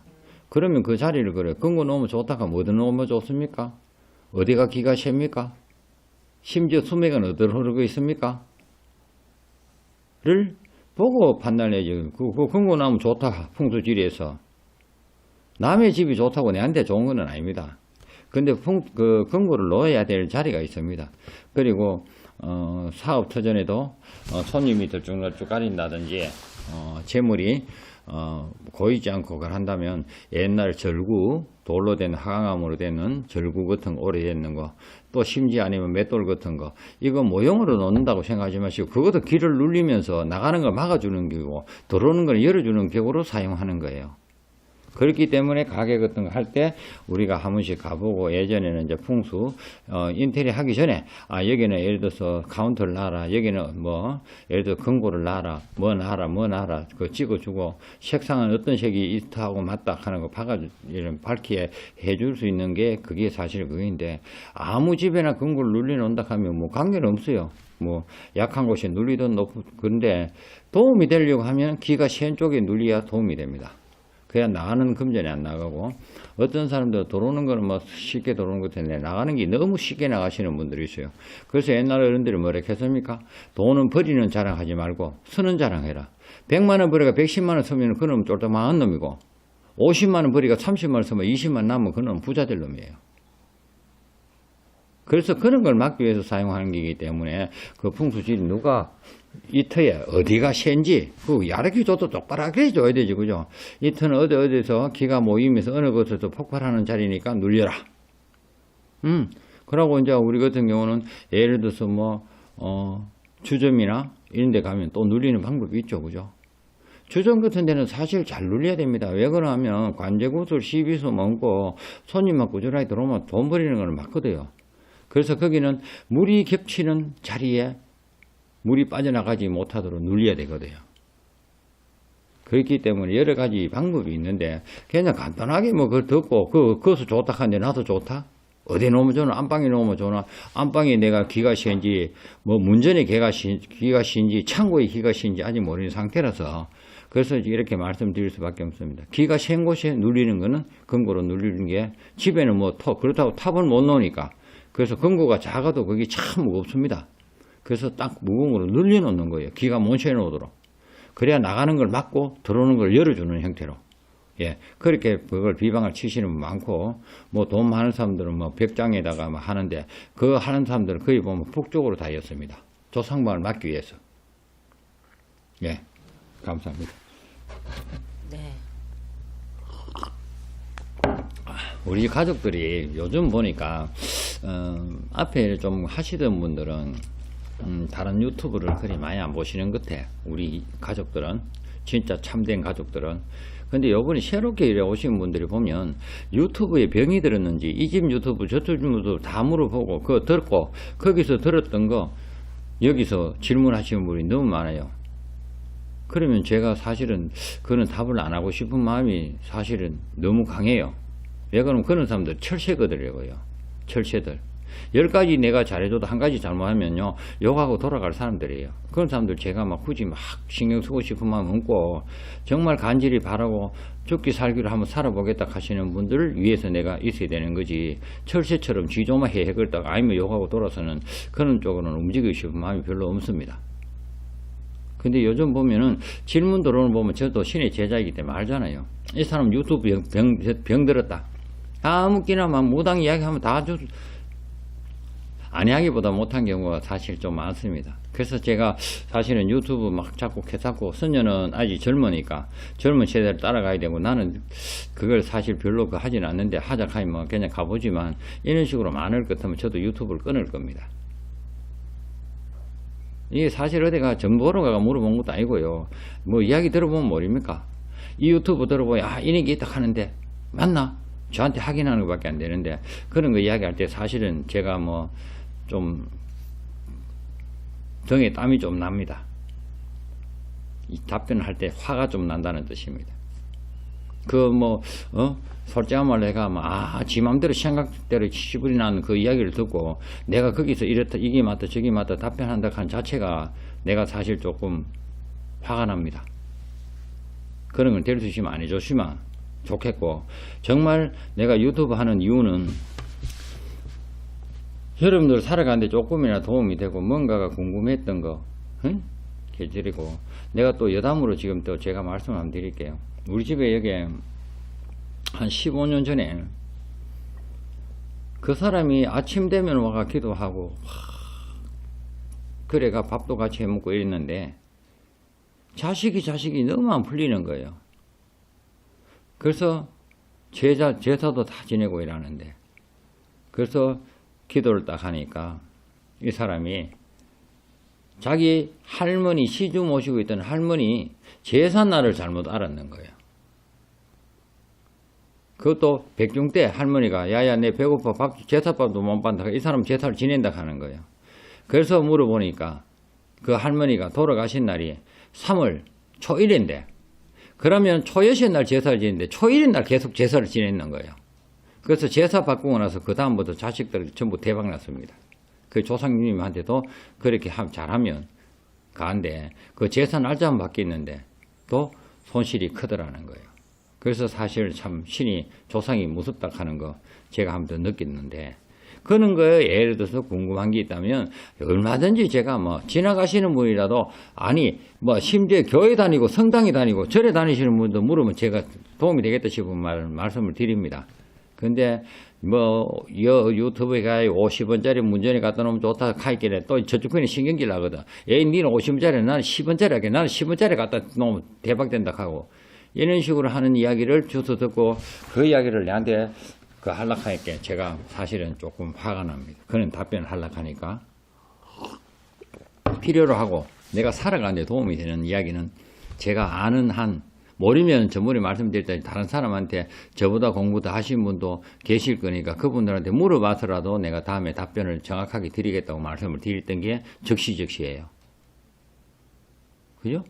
Speaker 2: 그러면 그 자리를 그래. 금고 놓으면 좋다가 뭐든 놓으면 좋습니까? 어디가 기가 셉니까? 심지어 수맥은 어디로 흐르고 있습니까? 를 보고 판단해야지. 그 금고 나면 좋다. 풍수지리에서. 남의 집이 좋다고 내한테 좋은 건 아닙니다. 근데 그 금고를 놓아야 될 자리가 있습니다. 그리고 사업 터전에도 손님이 들쭉날쭉 가린다든지 재물이 고이지 않고 그걸 한다면 옛날 절구, 돌로 된 화강암으로 되는 절구 같은 거 오래됐는 거, 또 심지 아니면 맷돌 같은 거, 이거 모형으로 놓는다고 생각하지 마시고 그것도 길을 눌리면서 나가는 걸 막아주는 기고 들어오는 걸 열어주는 격으로 사용하는 거예요. 그렇기 때문에 가게 같은 거 할 때 우리가 한 번씩 가보고, 예전에는 이제 풍수 인테리어 하기 전에 여기는 예를 들어서 카운터를 놔라, 여기는 뭐 예를 들어 금고를 놔라, 뭐 놔라 그거 찍어주고, 색상은 어떤 색이 이트하고 맞다 하는 거 봐가지고 이런 밝게 해줄 수 있는 게 그게 사실 그거인데, 아무 집에나 금고를 눌려놓는다 하면 뭐 관계는 없어요. 뭐 약한 곳에 눌리든 높은, 그런데 도움이 되려고 하면 기가 센 쪽에 눌려야 도움이 됩니다. 그래야 나가는 금전이 안 나가고, 어떤 사람들 들어오는 거는 뭐 쉽게 들어오는 것 같은데 나가는 게 너무 쉽게 나가시는 분들이 있어요. 그래서 옛날 어른들이 뭐라 했습니까? 돈은 버리는 자랑하지 말고 쓰는 자랑해라. 100만 원 버리가 110만 원 쓰면 그놈은 쫄딱망한 놈이고, 50만 원 버리가 30만 원 쓰면 20만 남으면 그놈은 부자 될 놈이에요. 그래서 그런 걸 막기 위해서 사용하는 거기 때문에 그 풍수지리 누가 이 터에 어디가 센지 그 야르기조도 똑바르게 줘야 되지, 그죠? 이 터는 어디서 기가 모이면서 어느 곳에서 폭발하는 자리니까 눌려라. 그러고 이제 우리 같은 경우는 예를 들어서 뭐 주점이나 이런 데 가면 또 눌리는 방법이 있죠, 그죠? 주점 같은 데는 사실 잘 눌려야 됩니다. 왜 그러냐면 관제구슬 시비수 먹고 손님만 꾸준하게 들어오면 돈 버리는 걸 막거든요. 그래서 거기는 물이 겹치는 자리에 물이 빠져나가지 못하도록 눌려야 되거든요. 그렇기 때문에 여러 가지 방법이 있는데, 그냥 간단하게 뭐 그걸 듣고 그것도 좋다 하는데 나도 좋다? 어디 놓으면 좋나? 안방에 놓으면 좋나? 안방에 내가 기가 센지, 뭐 문전에 기가 센지, 창고에 기가 센지 아직 모르는 상태라서, 그래서 이렇게 말씀드릴 수밖에 없습니다. 기가 센 곳에 눌리는 거는 금고로 눌리는 게, 집에는 뭐 그렇다고 탑을 못 놓으니까. 그래서 금고가 작아도 그게 참 무겁습니다. 그래서 딱 무거운 걸로 눌려놓는 거예요. 기가 못 채워놓도록. 그래야 나가는 걸 막고 들어오는 걸 열어주는 형태로. 예. 그렇게 그걸 비방을 치시는 분 많고, 뭐 돈 많은 사람들은 뭐 벽장에다가 막 하는데, 그거 하는 사람들은 거의 보면 북쪽으로 다 였습니다. 조상방을 막기 위해서. 예. 감사합니다.
Speaker 1: 네.
Speaker 2: 우리 가족들이 요즘 보니까, 앞에 좀 하시던 분들은, 다른 유튜브를 그리 많이 안 보시는 것 같아. 우리 가족들은. 진짜 참된 가족들은. 근데 요번에 새롭게 이래 오신 분들이 보면 유튜브에 병이 들었는지 이 집 유튜브 저쪽 유튜브 다 물어보고 그거 듣고 거기서 들었던 거 여기서 질문하시는 분이 너무 많아요. 그러면 제가 사실은 그런 답을 안 하고 싶은 마음이 사실은 너무 강해요. 왜 그러면 그런 사람들 철새거들이고요. 철새들. 10가지 내가 잘해줘도 한 가지 잘못하면요, 욕하고 돌아갈 사람들이에요. 그런 사람들 제가 막 굳이 막 신경 쓰고 싶은 마음 없고, 정말 간절히 바라고 죽기 살기로 한번 살아보겠다 하시는 분들을 위해서 내가 있어야 되는 거지, 철새처럼 쥐조만 해결다가 아니면 욕하고 돌아서는 그런 쪽으로는 움직이고 싶은 마음이 별로 없습니다. 근데 요즘 보면은 질문 들어오는 거 보면 저도 신의 제자이기 때문에 알잖아요. 이 사람 유튜브 병 들었다. 아무 끼나 막 무당 이야기하면 다 아니하기보다 못한 경우가 사실 좀 많습니다. 그래서 제가 사실은 유튜브 막 자꾸 개잡고, 선녀는 아직 젊으니까 젊은 세대를 따라가야 되고, 나는 그걸 사실 별로 하진 않는데, 하자 하면 뭐 그냥 가보지만, 이런 식으로 많을 것 같으면 저도 유튜브를 끊을 겁니다. 이게 사실 어디가 정보로 가가 물어본 것도 아니고요. 뭐 이야기 들어보면 모릅니까? 이 유튜브 들어보야, 아, 이런 게 있다 하는데 맞나? 저한테 확인하는 것밖에 안 되는데, 그런 거 이야기할 때 사실은 제가 뭐 좀 등에 땀이 좀 납니다. 이 답변할 때 화가 좀 난다는 뜻입니다. 솔직한 말로 내가 지 맘대로 생각대로 시부리 나는 그 이야기를 듣고, 내가 거기서 이렇다, 이게 맞다, 저게 맞다 답변한다 한 자체가 내가 사실 조금 화가 납니다. 그런 걸 될 수 있으면 안 해줬으면 좋겠고, 정말 내가 유튜브 하는 이유는 여러분들 살아가는데 조금이나 도움이 되고, 뭔가가 궁금했던 거, 해드리고, 내가 또 여담으로 지금 또 제가 말씀 한번 드릴게요. 우리 집에 여기 한 15년 전에 그 사람이 아침 되면 와가 기도하고, 그래가 밥도 같이 해먹고 이랬는데, 자식이 너무 안 풀리는 거예요. 그래서 제사도 다 지내고 이러는데, 그래서 기도를 딱 하니까 이 사람이 자기 할머니, 시주 모시고 있던 할머니 제삿날을 잘못 알았는 거예요. 그것도 백중 때 할머니가, 야야 내 배고파, 제사밥도 못 받는다, 이 사람 제사를 지낸다 하는 거예요. 그래서 물어보니까 그 할머니가 돌아가신 날이 3월 초일인데, 그러면 초여신 날 제사를 지냈는데 초일인 날 계속 제사를 지냈는 거예요. 그래서 제사 바꾸고 나서 그 다음부터 자식들 전부 대박 났습니다. 그 조상님한테도 그렇게 잘하면 가는데, 그 제사 날짜만 바뀌었는데 또 손실이 크더라는 거예요. 그래서 사실 참 신이, 조상이 무섭다 하는 거 제가 한번 느꼈는데, 그런 거에 예를 들어서 궁금한 게 있다면 얼마든지 제가 뭐 지나가시는 분이라도, 아니 뭐 심지어 교회 다니고 성당에 다니고 절에 다니시는 분도 물으면 제가 도움이 되겠다 싶은 말씀을 드립니다. 근데 뭐 유튜브에 가 50원짜리 문전에 갖다 놓으면 좋다 하길래 또 저쪽 편이 신경질 나거든. 에이 니는 50원짜리, 나는 10원짜리 하게, 나는 10원짜리 갖다 놓으면 대박된다 하고, 이런 식으로 하는 이야기를 주워 듣고, 그 이야기를 내한테 하려하니까 제가 사실은 조금 화가 납니다. 그런 답변을 하려하니까 필요로 하고, 내가 살아가는데 도움이 되는 이야기는 제가 아는 한, 모르면 전번에 말씀드릴 때 다른 사람한테 저보다 공부 더 하신 분도 계실 거니까 그분들한테 물어봐서라도 내가 다음에 답변을 정확하게 드리겠다고 말씀을 드렸던 게 적시적시예요. 그죠?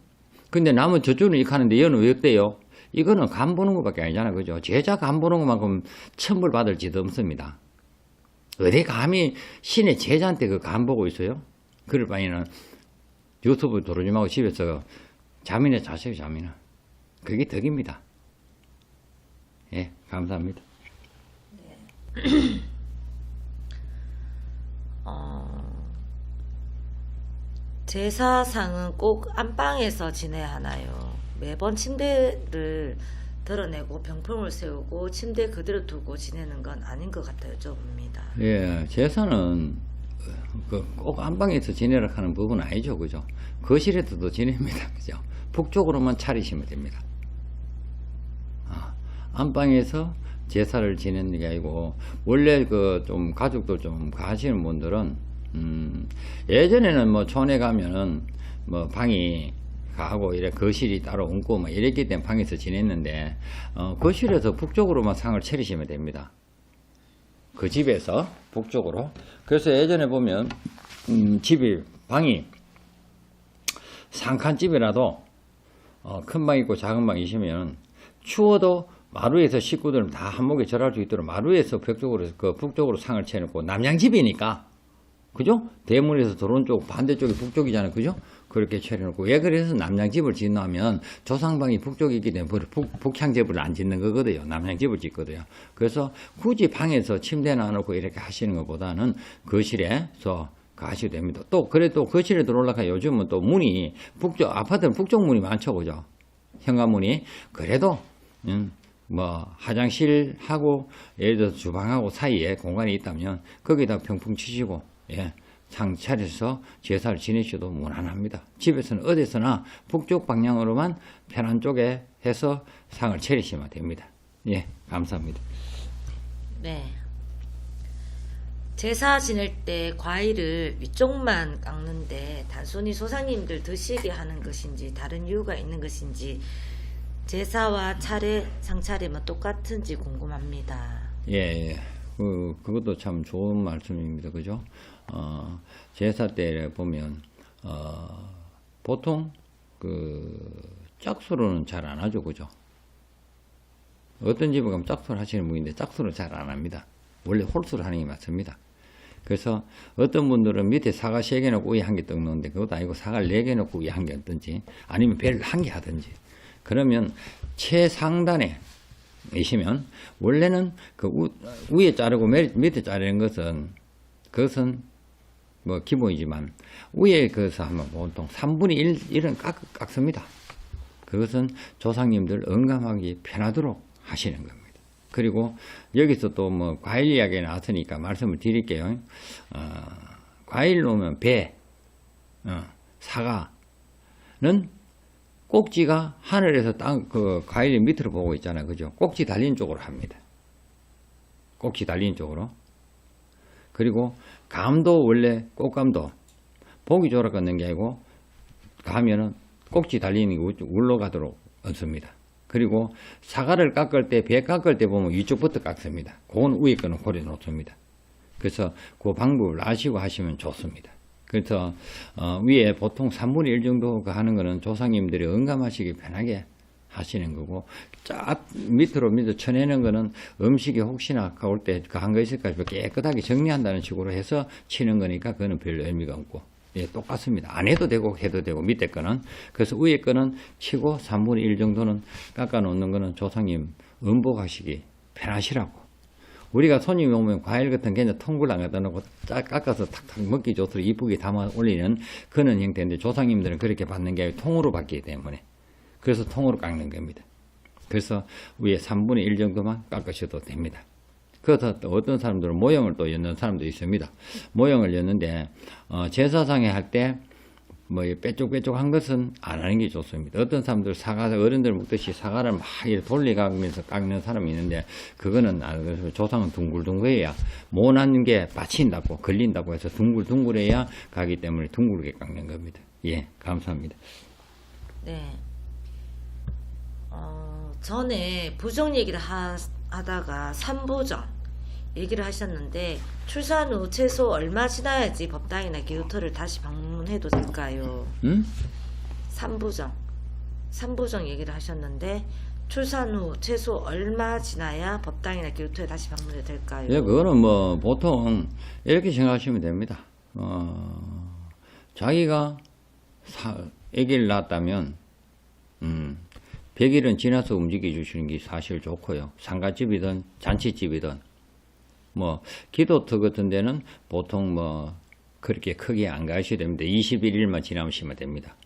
Speaker 2: 근데 남은 저쪽은 이렇게 하는데 얘는 왜 어때요? 이거는 간 보는 것밖에 아니잖아. 그죠? 제자 간 보는 것만큼 천벌 받을 지도 없습니다. 어디 감히 신의 제자한테 그 간 보고 있어요? 그럴 바에는 유튜브 들어오지 말고 집에서 잠이나 자세요, 잠이나. 그게 덕입니다. 예, 감사합니다.
Speaker 1: 제사상은 꼭 안방에서 지내야 하나요? 매번 침대를 드러내고 병풍을 세우고 침대 그대로 두고 지내는 건 아닌 것 같아요. 좁습니다.
Speaker 2: 예, 제사는 꼭 안방에서 지내라 하는 부분은 아니죠. 그죠? 거실에서도 지냅니다. 그죠? 북쪽으로만 차리시면 됩니다. 안방에서 제사를 지내는 게 아니고, 원래 좀 가족들 좀 가시는 분들은, 예전에는 뭐 촌에 가면은 뭐 방이 가고 이래 거실이 따로 없고 뭐 이랬기 때문에 방에서 지냈는데, 거실에서 북쪽으로만 상을 차리시면 됩니다. 그 집에서 북쪽으로. 그래서 예전에 보면, 방이 상칸집이라도 큰 방 있고 작은 방 있으면 추워도 마루에서 식구들은 다 한목에 절할 수 있도록 마루에서 북쪽으로 상을 채놓고 남양집이니까 그죠? 대문에서 들어온 쪽 반대쪽이 북쪽이잖아요. 그죠? 그렇게 차려놓고 왜 그래서 남양집을 짓냐면 조상방이 북쪽에 있기 때문에 북향집을 안 짓는 거거든요. 남양집을 짓거든요. 그래서 굳이 방에서 침대 놔놓고 이렇게 하시는 것보다는 거실에서 가셔도 됩니다. 또 그래도 거실에 들어올라가 요즘은 또 문이 북쪽 아파트는 북쪽 문이 많죠. 그죠? 현관문이 그래도 뭐 화장실하고 예를 들어서 주방하고 사이에 공간이 있다면 거기다 평풍 치시고 상 차려서 제사를 지내셔도 무난합니다. 집에서는 어디서나 북쪽 방향으로만 편한 쪽에 해서 상을 차리시면 됩니다. 예, 감사합니다.
Speaker 1: 네. 제사 지낼 때 과일을 위쪽만 깎는데 단순히 조상님들 드시게 하는 것인지 다른 이유가 있는 것인지 제사와 차례, 상차례만 똑같은지 궁금합니다.
Speaker 2: 예. 그것도 참 좋은 말씀입니다. 그죠? 제사 때 보면, 보통, 짝수로는 잘 안 하죠. 그죠? 어떤 집에 가면 짝수를 하시는 분인데 짝수를 잘 안 합니다. 원래 홀수를 하는 게 맞습니다. 그래서 어떤 분들은 밑에 사과 3개 넣고 우유 1개 떡 넣는데 그것도 아니고 사과를 4개 넣고 우유 1개 넣든지 아니면 배를 1개 하든지 그러면 최상단에 이시면 원래는 그 위에 자르고 밑에 자르는 것은 그것은 뭐 기본이지만 위에 그것을 하면 보통 3분의 1은 깎습니다. 그것은 조상님들 언감하기 편하도록 하시는 겁니다. 그리고 여기서 또 뭐 과일 이야기 나왔으니까 말씀을 드릴게요. 과일 놓으면 배, 사과는 꼭지가 하늘에서 과일이 밑으로 보고 있잖아요. 그죠? 꼭지 달린 쪽으로 합니다. 꼭지 달린 쪽으로. 그리고 감도 원래 꽃감도 보기 좋으라 걷는 게 아니고 가면은 꼭지 달리는 게 올라가도록 얹습니다. 그리고 사과를 깎을 때, 배 깎을 때 보면 위쪽부터 깎습니다. 그건 위에 거는 고려 놓습니다. 그래서 그 방법을 아시고 하시면 좋습니다. 그래서 위에 보통 3분의 1 정도 하는 거는 조상님들이 응감하시기 편하게 하시는 거고 밑으로 쳐내는 거는 음식이 혹시나 가올 때 한 거 있을까 깨끗하게 정리한다는 식으로 해서 치는 거니까 그거는 별 의미가 없고 똑같습니다. 안 해도 되고 해도 되고 밑에 거는 그래서 위에 거는 치고 3분의 1 정도는 깎아 놓는 거는 조상님 음복하시기 편하시라고. 우리가 손님이 오면 과일 같은 게 통굴 안 갖다 놓고 깎아서 탁탁 먹기 좋도록 이쁘게 담아 올리는 그런 형태인데 조상님들은 그렇게 받는 게 아니라 통으로 받기 때문에 그래서 통으로 깎는 겁니다. 그래서 위에 3분의 1 정도만 깎으셔도 됩니다. 그래서 또 어떤 사람들은 모형을 또 엮는 사람도 있습니다. 모형을 엮는데 제사상에 할 때 뭐 빼쪽빼쪽한 것은 안 하는 게 좋습니다. 어떤 사람들 어른들 먹듯이 사과를 막 이렇게 돌려가면서 깎는 사람이 있는데 그거는 그래서 조상은 둥글둥글해야 모난 게 받친다고 걸린다고 해서 둥글둥글해야 가기 때문에 둥글게 깎는 겁니다. 예, 감사합니다.
Speaker 1: 네. 전에 부정 얘기를 하다가 3부정 얘기를 하셨는데 출산 후 최소 얼마 지나야지 법당이나 기도터를 다시 방문해도 될까요? 3부정 얘기를 하셨는데 출산 후 최소 얼마 지나야 법당이나 기도터에 다시 방문해도 될까요?
Speaker 2: 예, 그거는 뭐 보통 이렇게 생각하시면 됩니다. 자기가 아기를 낳았다면 100일은 지나서 움직여 주시는 게 사실 좋고요. 상가집이든 잔치집이든 뭐 기도터 같은 데는 보통 뭐 그렇게 크게 안 가셔야 됩니다. 21일만 지나시면 됩니다.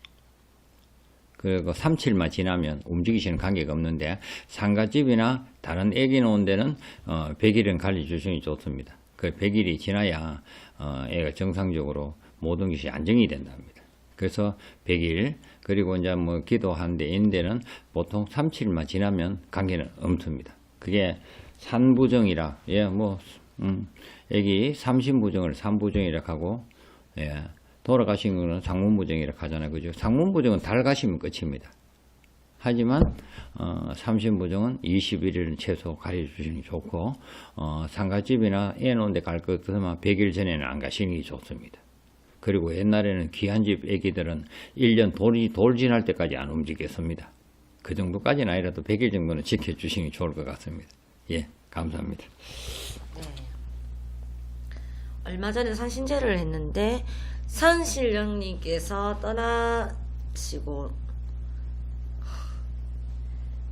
Speaker 2: 그리고 37만 지나면 움직이시는 관계가 없는데 상가집이나 다른 애기 놓은 데는 100일은 관리주시는 게 좋습니다. 그 100일이 지나야 애가 정상적으로 모든 것이 안정이 된답니다. 그래서 100일 그리고 이제 뭐 기도하는데 있는 데는 보통 37일만 지나면 관계는 없습니다. 그게 산부정이라 애기 삼신부정을 산부정이라 하고 돌아가신 거는 상문부정이라 하잖아요. 그죠? 상문부정은 달 가시면 끝입니다. 하지만 삼신부정은 21일은 최소 가려주시는 게 좋고 상가집이나 애 놓은 데 갈 것 같으면 100일 전에는 안 가시는 게 좋습니다. 그리고 옛날에는 귀한 집 애기들은 1년 돌 지날 때까지 안 움직였습니다. 그 정도까지는 아니라도 100일 정도는 지켜주시는 게 좋을 것 같습니다. 예, 감사합니다.
Speaker 1: 네. 얼마 전에 산신제를 했는데 산신령님께서 떠나시고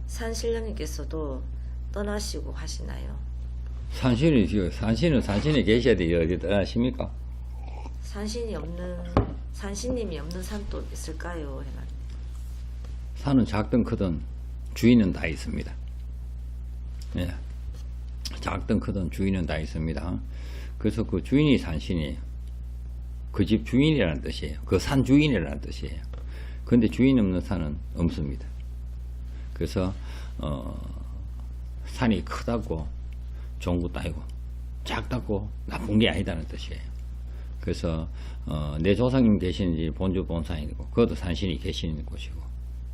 Speaker 1: 산신령님께서도 떠나시고 하시나요?
Speaker 2: 산신은 산신에 계셔야 돼요. 어디 떠나십니까?
Speaker 1: 산신님이 없는 산도 있을까요? 해나.
Speaker 2: 산은 작든 크든 주인은 다 있습니다. 예. 작든 크든 주인은 다 있습니다. 그래서 그 주인이 산신이에요. 그 집 주인이라는 뜻이에요. 그 산 주인이라는 뜻이에요. 근데 주인 없는 산은 없습니다. 그래서 산이 크다고 좋은 것도 아니고 작다고 나쁜 게 아니다는 뜻이에요. 그래서 내 조상님 계시는지 본주 본산이고 그것도 산신이 계시는 곳이고,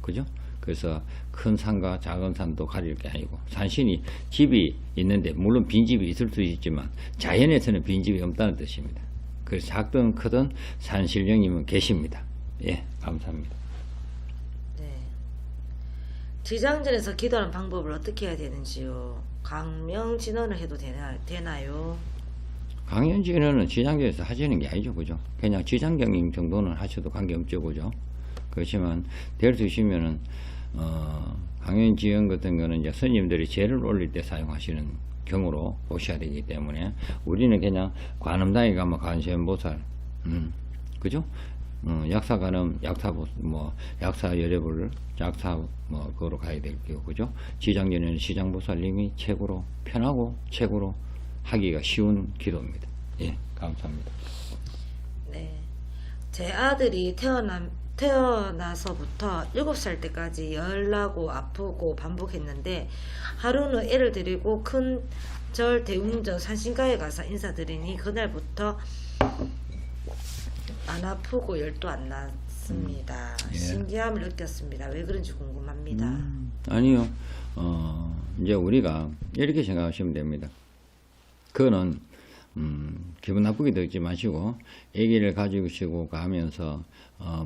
Speaker 2: 그죠? 그래서 큰 산과 작은 산도 가릴 게 아니고, 산신이 집이 있는데 물론 빈집이 있을 수 있지만 자연에서는 빈집이 없다는 뜻입니다. 그래서 작든 크든 산신령님은 계십니다. 예, 감사합니다.
Speaker 1: 네. 지장전에서 기도하는 방법을 어떻게 해야 되는지요? 강명진언을 해도 되나요?
Speaker 2: 강연진언은 지장경에서 하시는 게 아니죠, 그죠? 그냥 지장경님 정도는 하셔도 관계없죠, 그죠? 그렇지만 될 수 있으면은 강연지연 같은 거는 이제 스님들이 제를 올릴 때 사용하시는 경우로 보셔야 되기 때문에, 우리는 그냥 관음당에 가면 관세음보살, 그죠? 약사가는 약사 열애불, 약사 그거로 가야 될 거고, 그죠? 지장전에는 지장보살님이 최고로 편하고 최고로 하기가 쉬운 기도입니다. 예, 감사합니다.
Speaker 1: 네. 제 아들이 태어나서부터 7살 때까지 열나고 아프고 반복했는데, 하루는 애를 데리고 큰 절 대웅전 산신가에 가서 인사드리니 그날부터 안 아프고 열도 안 났습니다.
Speaker 2: 예.
Speaker 1: 신기함을 느꼈습니다. 왜 그런지 궁금합니다.
Speaker 2: 아니요. 이제 우리가 이렇게 생각하시면 됩니다. 그거는 기분 나쁘게 듣지 마시고, 아기를 가지고 가면서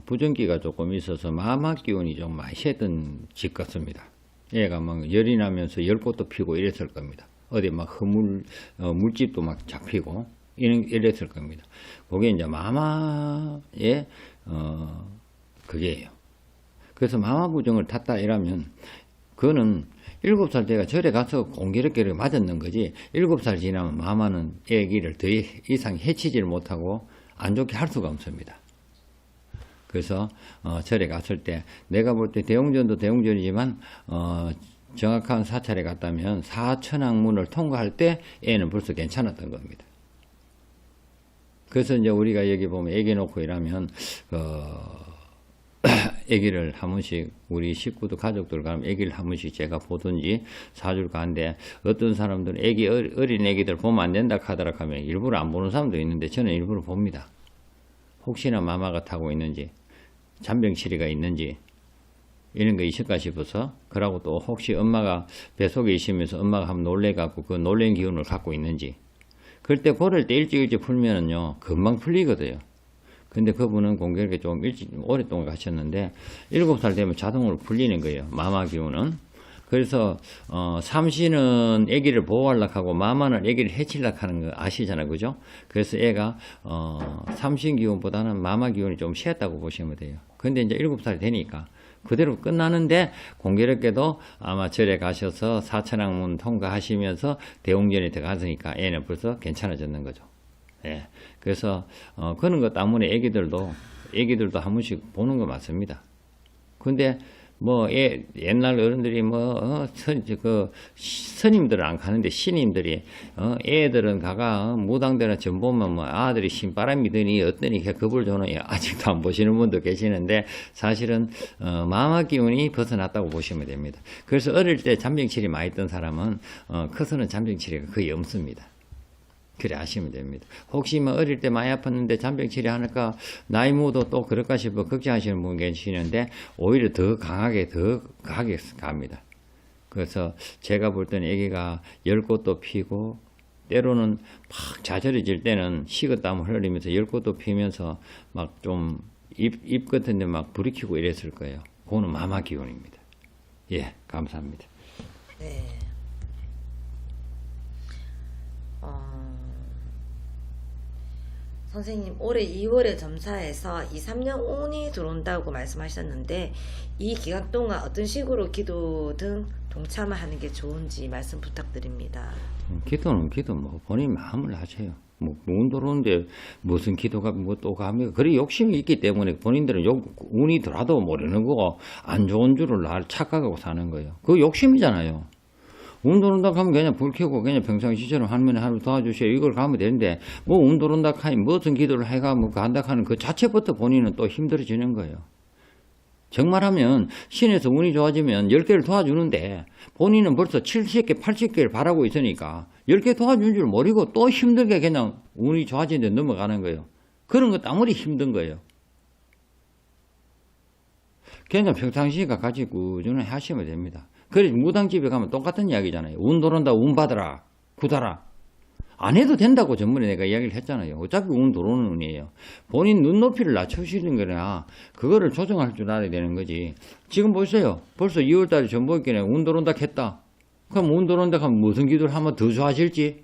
Speaker 2: 부정기가 조금 있어서 마마 기운이 좀 많이 сед던 집 같습니다. 얘가 막 열이 나면서 열꽃도 피고 이랬을 겁니다. 어디 막 물집도 막 잡히고 이랬을 겁니다. 그게 이제 마마의 그게예요. 그래서 마마 부정을 탔다 이러면 그거는 7살 때가 절에 가서 공기럽게를 맞았는 거지, 7살 지나면 마마는 애기를 더 이상 해치지를 못하고 안 좋게 할 수가 없습니다. 그래서 절에 갔을 때 내가 볼 때 대웅전도 대웅전이지만 정확한 사찰에 갔다면 사천왕문을 통과할 때 애는 벌써 괜찮았던 겁니다. 그래서 이제 우리가 여기 보면 애기 놓고 이러면 애기를 한 번씩 우리 식구도 가족들 가면 애기를 한 번씩 제가 보든지 사줄까 하는데, 어떤 사람들은 어린 애기들 보면 안 된다 하더라 하면 일부러 안 보는 사람도 있는데, 저는 일부러 봅니다. 혹시나 마마가 타고 있는지, 잔병치레가 있는지 이런 거 있을까 싶어서. 그러고 또 혹시 엄마가 뱃속에 있으면서 엄마가 한번 놀래갖고 그 놀란 기운을 갖고 있는지, 그럴 때 일찍 풀면은요 금방 풀리거든요. 근데 그분은 공교롭게 좀 오랫동안 가셨는데 7살 되면 자동으로 풀리는 거예요, 마마 기운은. 그래서 삼신은 아기를 보호하려고 하고 마마는 아기를 해치려고 하는 거 아시잖아요, 그죠? 그래서 애가 삼신 기운보다는 마마 기운이 좀 쉬었다고 보시면 돼요. 근데 이제 7살 되니까 그대로 끝나는데, 공교롭게도 아마 절에 가셔서 사천왕문 통과하시면서 대웅전에 들어가시니까 애는 벌써 괜찮아졌는 거죠. 예. 그래서 그런 것 때문에 애기들도 한 번씩 보는 거 맞습니다. 근데 옛날 어른들이 스님들은 안 가는데 신임들이 애들은 가가 무당들은 전 보면 아들이 신바람이더니 어떠니 겁을 주는, 아직도 안 보시는 분도 계시는데 사실은 마마 기운이 벗어났다고 보시면 됩니다. 그래서 어릴 때 잔병치레 많이 있던 사람은 커서는 잔병치레가 거의 없습니다. 그래 아시면 됩니다. 혹시 어릴 때 많이 아팠는데 잔병치레 하니까 나이 먹어도 또 그럴까 싶어 걱정하시는 분 계시는데, 오히려 더 강하게 갑니다. 그래서 제가 볼 때는 아기가 열꽃도 피고, 때로는 막 좌절해질 때는 식은땀을 흘리면서 열꽃도 피면서 막 좀 입 같은 데 막 불이 켜고 이랬을 거예요. 그거는 마마 기운입니다. 예, 감사합니다.
Speaker 1: 네. 선생님, 올해 2월에 점사해서 2, 3년 운이 들어온다고 말씀하셨는데, 이 기간 동안 어떤 식으로 기도 등 동참하는 게 좋은지 말씀 부탁드립니다.
Speaker 2: 기도는 기도 뭐 본인 마음을 하세요. 뭐 운 들어오는데 무슨 기도가 뭐 또 가면 그래 욕심이 있기 때문에 본인들은 운이 들어도 모르는 거고 안 좋은 줄을 착각하고 사는 거예요. 그 욕심이잖아요. 운 들어온다 하면 그냥 불 켜고 그냥 평상시처럼 할머니 하루 도와주세요 이걸 가면 되는데 뭐 운 들어온다 하면 무슨 기도를 해가 뭐 간다 하는 그 자체부터 본인은 또 힘들어지는 거예요. 정말하면 신에서 운이 좋아지면 10개를 도와주는데 본인은 벌써 70개 80개를 바라고 있으니까 10개 도와준 줄 모르고 또 힘들게 그냥 운이 좋아지는데 넘어가는 거예요. 그런 것도 아무리 힘든 거예요. 그냥 평상시가 가지고 꾸준히 하시면 됩니다. 그래서 무당집에 가면 똑같은 이야기잖아요. 운 들어온다 운 받아라 굳어라. 안 해도 된다고 전번에 내가 이야기를 했잖아요. 어차피 운 들어오는 운이에요. 본인 눈높이를 낮추시는 거나 그거를 조정할 줄 알아야 되는 거지. 지금 보세요. 벌써 2월달에 전보기에 운 들어온다 했다. 그럼 운 들어온다 하면 무슨 기도를 하면 더 좋아질지?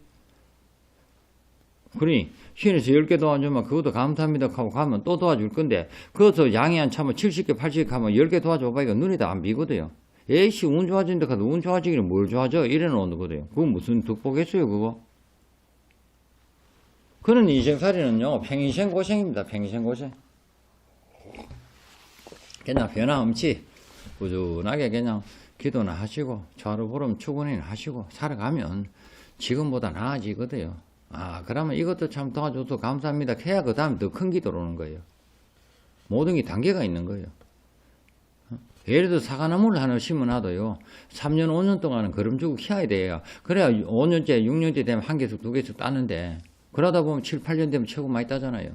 Speaker 2: 그러니 신에서 10개 도와주면 그것도 감사합니다 하고 가면 또 도와줄 건데 그것도 양이 안 차면 70개 80개 하면 10개 도와줘봐 이거 눈이 다 안 비거든요. 에이씨 운 좋아진다 하도 운 좋아지기는 뭘 좋아져? 이래 놓는 거거든요. 그거 무슨 득보겠어요 그거? 그런 인생살이는요 평생 고생입니다. 평생 고생. 그냥 변함없이 꾸준하게 그냥 기도나 하시고 좌로 보름 추구는 하시고 살아가면 지금보다 나아지거든요. 아 그러면 이것도 참 도와줘서 감사합니다 해야 그 다음에 더 큰 기도로 오는 거예요. 모든 게 단계가 있는 거예요. 예를 들어 사과나무를 하나 심어놔도요 3년 5년 동안은 거름주고 키워야 돼요. 그래야 5년째 6년째 되면 한 개씩 두 개씩 따는데 그러다 보면 7, 8년 되면 최고 많이 따잖아요.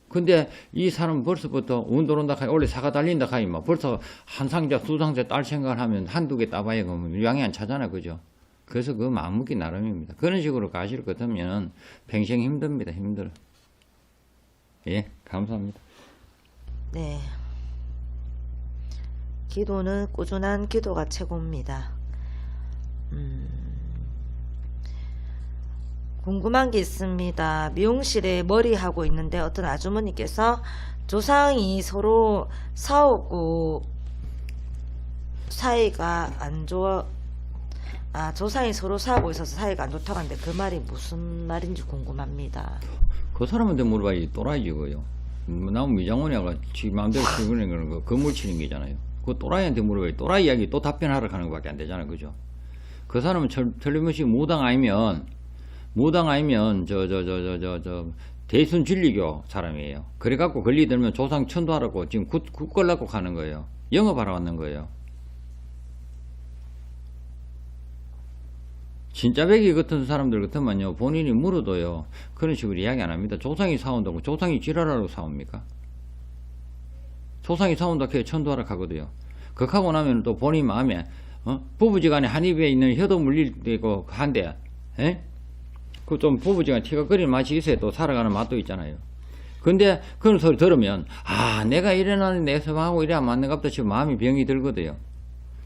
Speaker 2: 근데 이 사람은 벌써부터 운 들어온다 하니 원래 사과 달린다 하니 막 벌써 한 상자 두 상자 딸 생각을 하면 한두 개 따봐야 그러면 양이 안 차잖아 그죠? 그래서 그 마음먹기 나름입니다. 그런 식으로 가실 것 같으면 평생 힘듭니다. 힘들어. 예, 감사합니다.
Speaker 1: 네. 기도는 꾸준한 기도가 최고입니다. 궁금한 게 있습니다. 미용실에 머리 하고 있는데 어떤 아주머니께서 조상이 서로 싸우고 사이가 안 좋아, 조상이 서로 싸우고 있어서 사이가 안 좋다고 하는데 그 말이 무슨 말인지 궁금합니다.
Speaker 2: 그 사람한테 물어봐야지 또라이지고요. 나무 미장원이가 지 마음대로 치는 거는 거 건물 치는 게잖아요. 그 또라이한테 물어봐야지. 또라이 이야기 또 답변하러 가는 것밖에 안 되잖아요. 그죠? 그 사람은 틀림없이 무당 아니면 대순 진리교 사람이에요. 그래갖고 걸리들면 조상 천도하라고 지금 굳걸라고 가는 거예요. 영업하러 왔는 거예요. 진짜 배기 같은 사람들 같으면요 본인이 물어도요 그런 식으로 이야기 안 합니다. 조상이 사온다고 조상이 지랄하라고 사옵니까? 조상이 사온다고 해서 천도하러 가거든요. 그하고 나면 또 본인 마음에 부부지간에 한 입에 있는 혀도 물리고 한데 그 좀 부부지간 티가 끓이는 맛이 있어야 또 살아가는 맛도 있잖아요. 근데 그런 소리 들으면 내가 이래놨는데 내 성하고 이래 안 맞는갑다 싶어 마음이 병이 들거든요.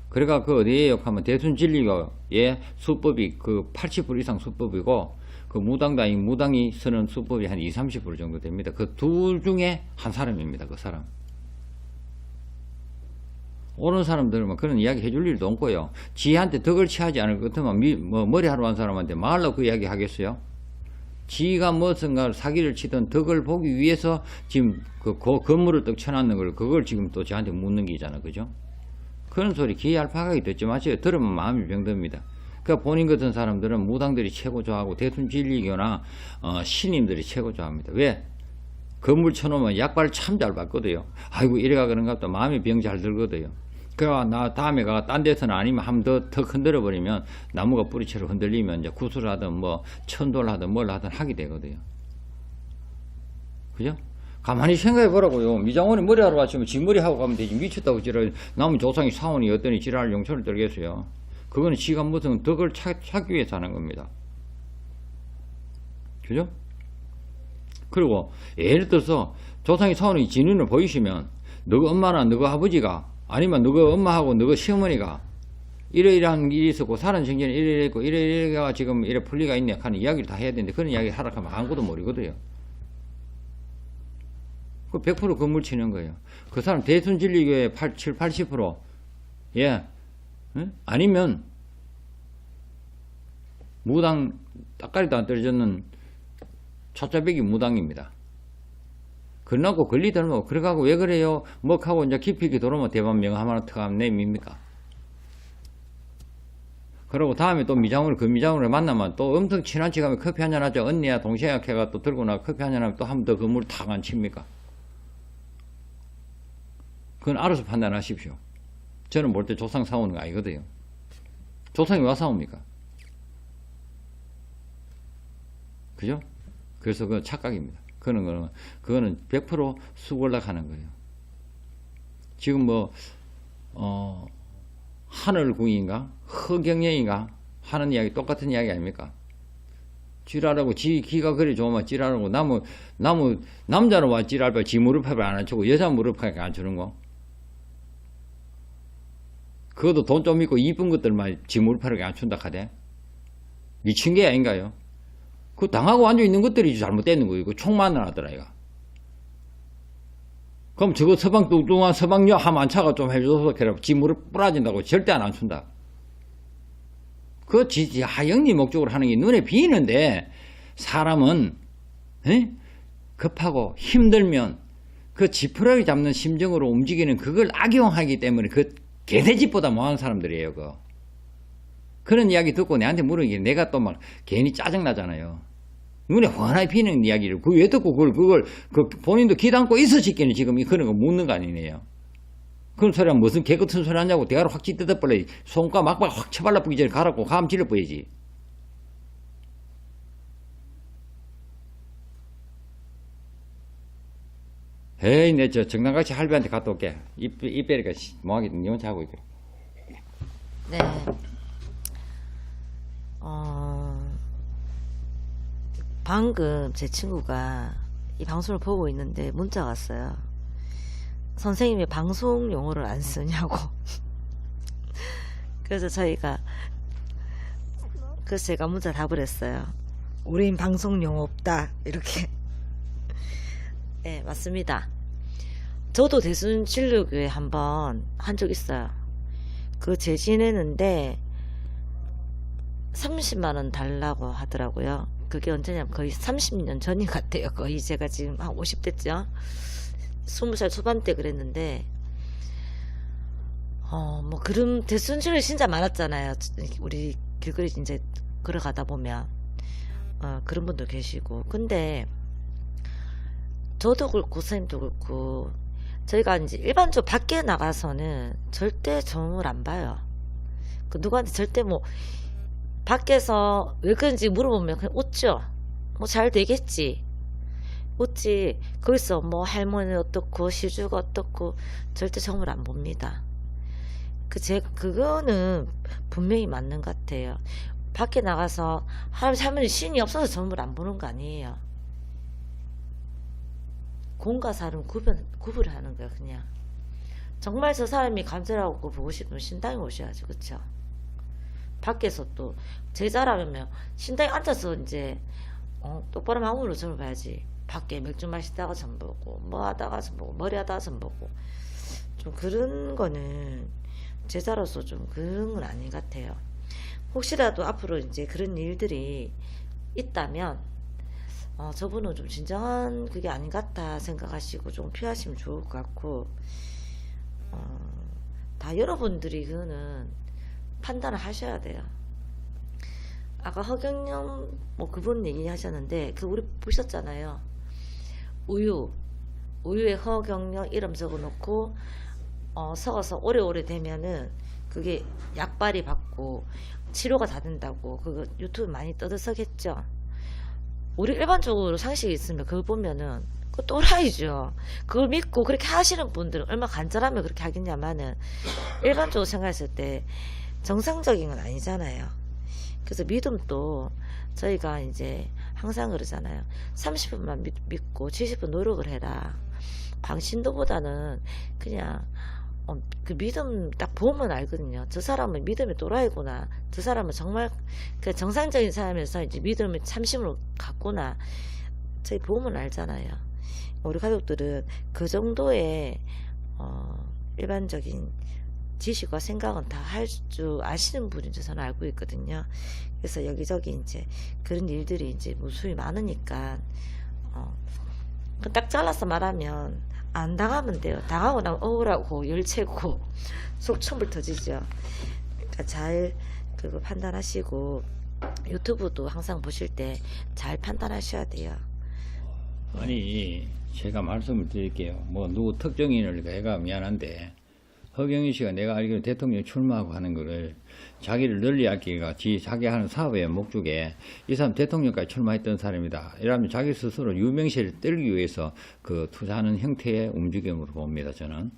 Speaker 2: 그래가 그 어디에요 하면 대순진리교의 수법이 그 80% 이상 수법이고 그 무당이 쓰는 수법이 한 20, 30% 정도 됩니다. 그 둘 중에 한 사람입니다. 그 사람. 오는 사람들은 그런 이야기 해줄 일도 없고요. 지한테 덕을 취하지 않을 것 같으면 머리하러 간 사람한테 말로 그 이야기 하겠어요? 지가 무엇인가 사기를 치던 덕을 보기 위해서 지금 그 건물을 떡 쳐놨는 걸 그걸 지금 또 저한테 묻는 게잖아. 그죠? 그런 소리 기알파하게 듣지 마세요. 들으면 마음이 병듭니다. 그러니까 본인 같은 사람들은 무당들이 최고 좋아하고 대순진리교나 신임들이 최고 좋아합니다. 왜? 건물 쳐놓으면 약발 참 잘 받거든요. 아이고 이래가 그런가 보다 마음이 병 잘 들거든요. 그래가 나 다음에 가 딴 데서는 아니면 한 번 더 흔들어 버리면 나무가 뿌리채로 흔들리면 이제 구슬을 하든 뭐 천도를 하든 뭘 하든 하게 되거든요. 그죠? 가만히 생각해 보라고요. 미장원이 머리하러 왔으면 지 머리하고 가면 되지. 미쳤다고 지랄 남은 조상이 사원이 어떠니 지랄 용서를 들겠어요. 그거는 지가 무슨 덕을 찾기 위해서 하는 겁니다. 그죠? 그리고 예를 들어서 조상이 사원이 진인을 보이시면 너 엄마나 너 아버지가 아니면 너가 엄마하고 너가 시어머니가 이러이러한 일이 있었고 사람 정신이 이래 있고 이래가 지금 이래 풀리가 있네 하는 이야기를 다 해야 되는데 그런 이야기 하라 하면 아무것도 모르거든요. 그 100% 건물 치는 거예요. 그 사람 대순진리교회 80%. 예. 응? 아니면 무당 따까리도 안 떨어졌는 초짜배기 무당입니다. 그러고 걸리더라고. 그래가고 왜 그래요? 뭐 하고 이제 깊이 있게 돌아오면 대만 명함 특하면 내밉니까? 그러고 다음에 또 미장으로 그 미장으로 만나면 또 엄청 친한 척하면 커피 한잔 하죠. 언니야 동생야 걔가 또 들고 나 커피 한잔 하면 또 한 번 더 건물 탁 안 칩니까? 그건 알아서 판단하십시오. 저는 볼 때 조상 싸우는 거 아니거든요. 조상이 왜 싸웁니까? 그죠? 그래서 그건 착각입니다. 그거는 100% 수월락하는 거예요. 지금 뭐 하늘궁인가 허경영인가 하는 이야기 똑같은 이야기 아닙니까? 지랄하고 지 기가 그리 좋으면 지랄하고 남자는 와 지랄발 지 무릎팍을 안 주고 여자 무릎팍을 안 주는 거? 그것도 돈 좀 있고 이쁜 것들만 지 무릎팍을 안 준다 하대? 미친 게 아닌가요? 그 당하고 앉아있는 것들이 잘못되는 거예요. 그 총만을 하더라 이거. 그럼 저거 서방 뚱뚱한 서방녀 하면 안차가 좀 해줘서 그래 지 무릎 부러진다고 절대 안 준다. 그 하영리 목적으로 하는 게 눈에 비이는데 사람은 급하고 힘들면 그 지푸라기 잡는 심정으로 움직이는 그걸 악용하기 때문에 그 개돼지보다 못하는 사람들이에요. 그런 이야기 듣고 내한테 물으니 내가 또 막 괜히 짜증나잖아요. 눈에 환하게 비는 이야기를 왜 듣고 그걸 본인도 기담고 있으시기는 지금 그런 거 묻는 거 아니네요. 그런 소리 하면 무슨 개 같은 소리 하냐고 대가로 확 찢어버려. 손가 막박 확 쳐발라 뿌기 전에 가라고 감 질러 뿌야지. 에이 내 저 정당같이 할배한테 갔다 올게. 입 빼니까 뭐하게 니 혼자 하고 있고.
Speaker 1: 네. 방금 제 친구가 이 방송을 보고 있는데 문자가 왔어요. 선생님이 방송 용어를 안 쓰냐고. 그래서 제가 문자 답을 했어요. 우린 방송 용어 없다. 이렇게. 네, 맞습니다. 저도 대순진료교회 한번 한 적 있어요. 그 재진했는데 30만원 달라고 하더라고요. 그게 언제냐면 거의 30년 전인 것 같아요. 거의 제가 지금 한 50대죠. 20살 초반 때 그랬는데 뭐 그런 대순진료 진짜 많았잖아요. 우리 길거리 이제 걸어가다 보면 그런 분도 계시고. 근데 저도 그렇고 선생님도 그렇고 저희가 이제 일반적으로 밖에 나가서는 절대 점을 안 봐요. 그 누구한테 절대 뭐 밖에서 왜 그런지 물어보면 그냥 웃죠. 뭐 잘 되겠지. 웃지. 거기서 뭐 할머니 어떻고 시주가 어떻고 절대 점을 안 봅니다. 그거는 분명히 맞는 것 같아요. 밖에 나가서 할아버지 할머니 신이 없어서 점을 안 보는 거 아니에요. 공과 사는 구분을 하는 거야 그냥. 정말 저 사람이 간절하고 보고 싶으면 신당에 오셔야지. 그쵸? 밖에서 또 제자라면 신당에 앉아서 이제 똑바로 마음으로 점을 봐야지. 밖에 맥주 마시다가 점 보고 뭐 하다가 점 보고 머리 하다가 점 보고 좀 그런 거는 제자로서 좀 그런 건 아닌 것 같아요. 혹시라도 앞으로 이제 그런 일들이 있다면 저분은 좀 진정한 그게 아닌 것 같다 생각하시고 좀 피하시면 좋을 것 같고, 다 여러분들이 그거는 판단을 하셔야 돼요. 아까 허경영 뭐 그분 얘기 하셨는데 우리 보셨잖아요. 우유에 허경영 이름 적어 놓고 섞어서 오래오래 되면은 그게 약발이 받고 치료가 다 된다고 그거 유튜브 많이 떠들썩했죠. 우리 일반적으로 상식이 있으면 그걸 보면은 그 또라이죠. 그걸 믿고 그렇게 하시는 분들은 얼마나 간절하면 그렇게 하겠냐마는 일반적으로 생각했을 때 정상적인 건 아니잖아요. 그래서 믿음도 저희가 이제 항상 그러잖아요. 30분만 믿고 70분 노력을 해라. 방신도보다는 그냥 그 믿음 딱 보면 알거든요. 저 사람은 믿음의 또라이구나. 저 사람은 정말 그 정상적인 사람에서 이제 믿음의 참심으로 갔구나. 저희 보면 알잖아요. 우리 가족들은 그 정도의 일반적인 지식과 생각은 다 할 줄 아시는 분인 줄 저는 알고 있거든요. 그래서 여기저기 이제 그런 일들이 이제 무수히 많으니까 딱 잘라서 말하면 안 당하면 돼요. 당하고 나면 억울하고 열채고 속천불 터지죠. 그러니까 잘 그거 판단하시고 유튜브도 항상 보실 때 잘 판단하셔야 돼요.
Speaker 2: 아니 제가 말씀을 드릴게요. 뭐 누구 특정인을 해가 미안한데 허경영 씨가 내가 알기로 대통령 출마하고 하는 거를 자기를 널리 알기가 자기 하는 사업의 목적에 이 사람 대통령까지 출마했던 사람이다. 이러면 자기 스스로 유명세를 떨기 위해서 그 투자하는 형태의 움직임으로 봅니다. 저는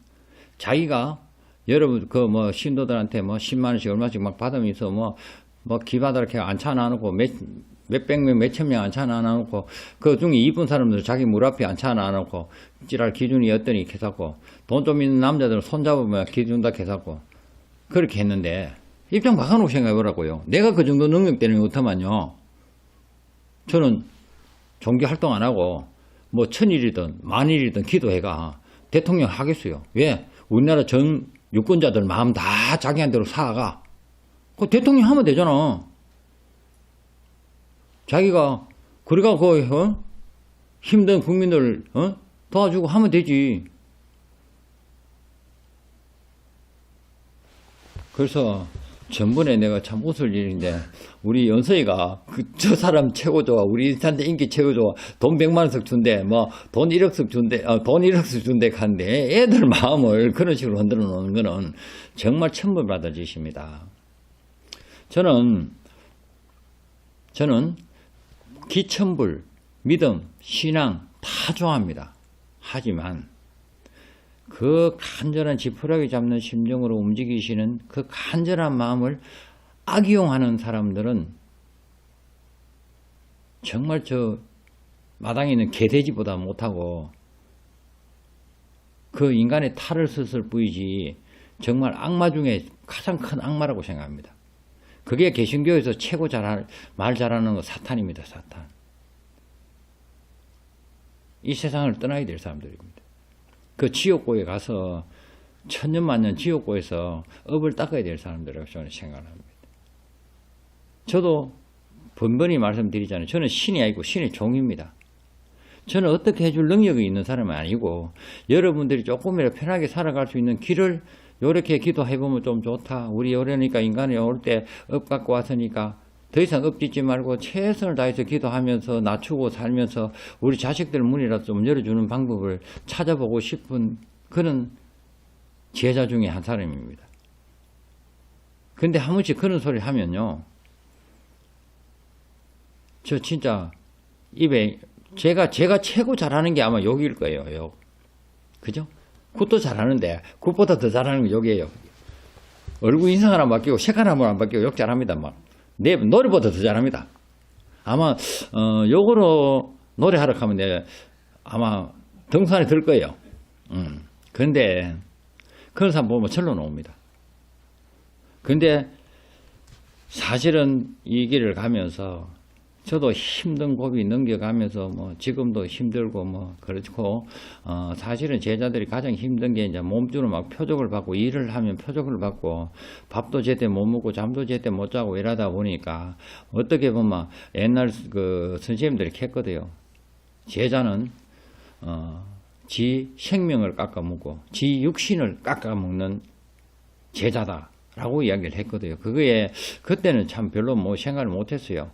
Speaker 2: 자기가 여러분 그 뭐 신도들한테 뭐 10만 원씩 얼마씩 막 받으면서 뭐 기바다 이렇게 앉혀 놔놓고 몇백 명, 몇천 명 앉혀 놔놓고 그 중에 이쁜 사람들 자기 물 앞에 앉혀 놔놓고 찌랄 기준이 어떠니 해갖고 돈 좀 있는 남자들은 손잡으면 기준다 해갖고 그렇게 했는데 입장 바꿔놓고 생각해보라고요. 내가 그 정도 능력 때문에 못하면요. 저는 종교 활동 안 하고 뭐 1000일이든 10,000일이든 기도해가 대통령 하겠어요. 왜? 우리나라 전 유권자들 마음 다 자기한테로 사가. 그 대통령 하면 되잖아. 자기가 그래가 힘든 국민들 도와주고 하면 되지. 그래서 전번에 내가 참 웃을 일인데 우리 연서이가 저 사람 최고 좋아, 우리 인스한테 인기 최고 좋아, 돈 100만 원씩 준대, 뭐 돈 1억씩 준대, 돈 1억씩 준대 하는데 애들 마음을 그런 식으로 흔들어 놓는 거는 정말 천벌받을 짓입니다. 저는 기천불, 믿음, 신앙 다 좋아합니다. 하지만 그 간절한 지푸라기 잡는 심정으로 움직이시는 그 간절한 마음을 악용하는 사람들은 정말 저 마당에 있는 개돼지보다 못하고 그 인간의 탈을 썼을 뿐이지 정말 악마 중에 가장 큰 악마라고 생각합니다. 그게 개신교에서 최고 말 잘하는 거 사탄입니다. 사탄. 이 세상을 떠나야 될 사람들입니다. 그 지옥고에 가서 천년만년 지옥고에서 업을 닦아야 될 사람들이라고 저는 생각합니다. 저도 번번이 말씀드리잖아요. 저는 신이 아니고 신의 종입니다. 저는 어떻게 해줄 능력이 있는 사람은 아니고 여러분들이 조금이라도 편하게 살아갈 수 있는 길을 요렇게 기도해보면 좀 좋다. 우리 요러니까 인간이 올 때 업 갖고 왔으니까 더 이상 업 짓지 말고 최선을 다해서 기도하면서 낮추고 살면서 우리 자식들 문이라도 좀 열어주는 방법을 찾아보고 싶은 그런 제자 중에 한 사람입니다. 근데 한 번씩 그런 소리 하면요. 저 진짜 입에 제가 최고 잘하는 게 아마 욕일 거예요. 욕. 그죠? 굿도 잘하는데 굿보다 더 잘하는 게 욕이에요. 얼굴 인상 하나 바뀌고 색깔 하나 안 바뀌고 욕 잘합니다. 막. 내 노래보다 더 잘합니다. 아마 욕으로 노래하러 가면 내가 아마 등산에 들 거예요. 그런데 그런 사람 보면 절로 나옵니다. 근데 사실은 이 길을 가면서 저도 힘든 고비 넘겨가면서 뭐 지금도 힘들고 뭐 그렇고 사실은 제자들이 가장 힘든 게 이제 몸주로 막 표적을 받고 일을 하면 표적을 받고 밥도 제때 못 먹고 잠도 제때 못 자고 이러다 보니까 어떻게 보면 옛날 그 선생님들이 했거든요. 제자는 지 생명을 깎아먹고 지 육신을 깎아먹는 제자다라고 이야기를 했거든요. 그거에 그때는 참 별로 뭐 생각을 못했어요.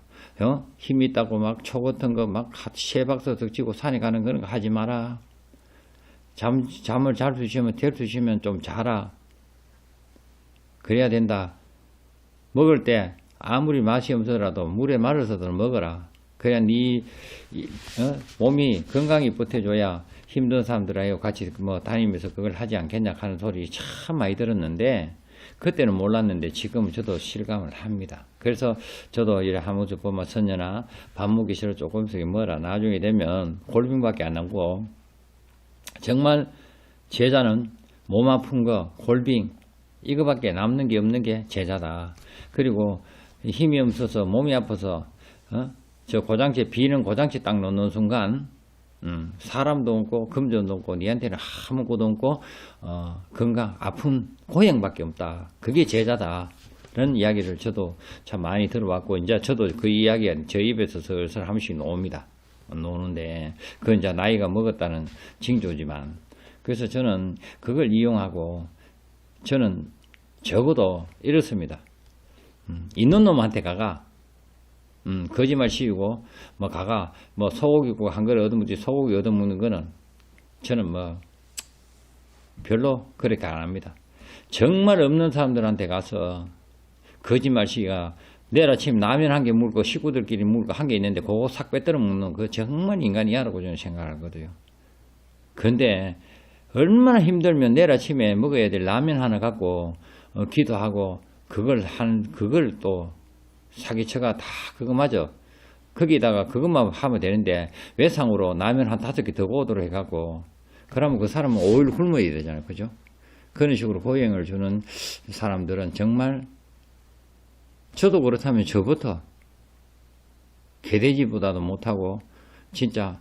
Speaker 2: 힘 있다고 막 초 같은 거 막 세 박스 덕지고 산에 가는 그런 거 하지 마라. 잠을 잘 수 있으면 될 수 있으면 좀 자라. 그래야 된다. 먹을 때 아무리 맛이 없어라도 물에 말아서도 먹어라. 그래야 네 몸이 건강히 버텨줘야 힘든 사람들하고 같이 뭐 다니면서 그걸 하지 않겠냐 하는 소리 참 많이 들었는데 그때는 몰랐는데 지금은 저도 실감을 합니다. 그래서 저도 이래 한 모습 보면 선녀나 밥 먹기 싫어 조금씩 뭐라 나중에 되면 골빈밖에 안 남고 정말 제자는 몸 아픈 거, 골빙 이거밖에 남는 게 없는 게 제자다. 그리고 힘이 없어서 몸이 아파서 저 고장치 비는 고장치 딱 놓는 순간 사람도 없고 금전도 없고 니한테는 아무것도 없고 건강 아픈 고행밖에 없다. 그게 제자다. 라는 이야기를 저도 참 많이 들어왔고 이제 저도 그 이야기가 저 입에서 슬슬 한 번씩 나옵니다. 노는데 그건 이제 나이가 먹었다는 징조지만 그래서 저는 그걸 이용하고 저는 적어도 이렇습니다. 있는 놈한테 가가 거짓말 씌우고 뭐 가가 뭐 소고기 구고 한 그릇 얻어먹지 소고기 얻어먹는 거는 저는 뭐 별로 그렇게 안 합니다. 정말 없는 사람들한테 가서 거짓말 시가 내일 아침 라면 한 개 물고 식구들끼리 물고 한 개 있는데 그거 싹 빼들어 먹는 그 정말 인간이야라고 저는 생각하거든요. 근데 얼마나 힘들면 내일 아침에 먹어야 될 라면 하나 갖고 기도하고 그걸 또 사기쳐가 다 그거 맞아. 거기다가 그것만 하면 되는데 외상으로 라면 한 5개 더 오도록 해갖고 그러면 그 사람은 5일 굶어야 되잖아요. 그죠? 그런 식으로 고행을 주는 사람들은 정말 저도 그렇다면 저부터 개돼지보다도 못하고 진짜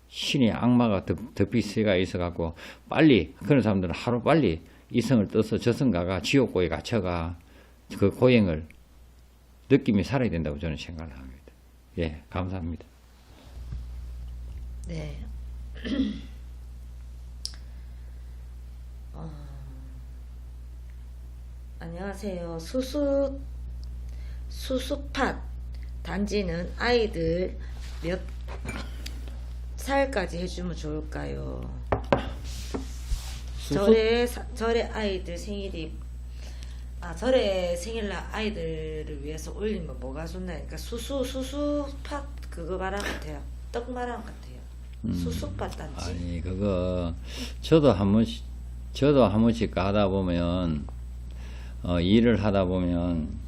Speaker 2: 신의 악마가 덮이세가 있어갖고 빨리 그런 사람들은 하루 빨리 이성을 떠서 저승가가 지옥고에 갇혀가 그 고행을 느낌이 살아야 된다고 저는 생각을 합니다. 예, 감사합니다.
Speaker 1: 네. 안녕하세요. 수수팟 단지는 아이들 몇 살까지 해주면 좋을까요? 절에 아이들 생일이 절에 생일날 아이들을 위해서 올리면 뭐가 좋나? 그러니까 수수팟 그거 말한 것 같아요. 떡 말한 것 같아요. 수수팟 단지.
Speaker 2: 아니 그거 저도 한 번씩 하다 보면 일을 하다 보면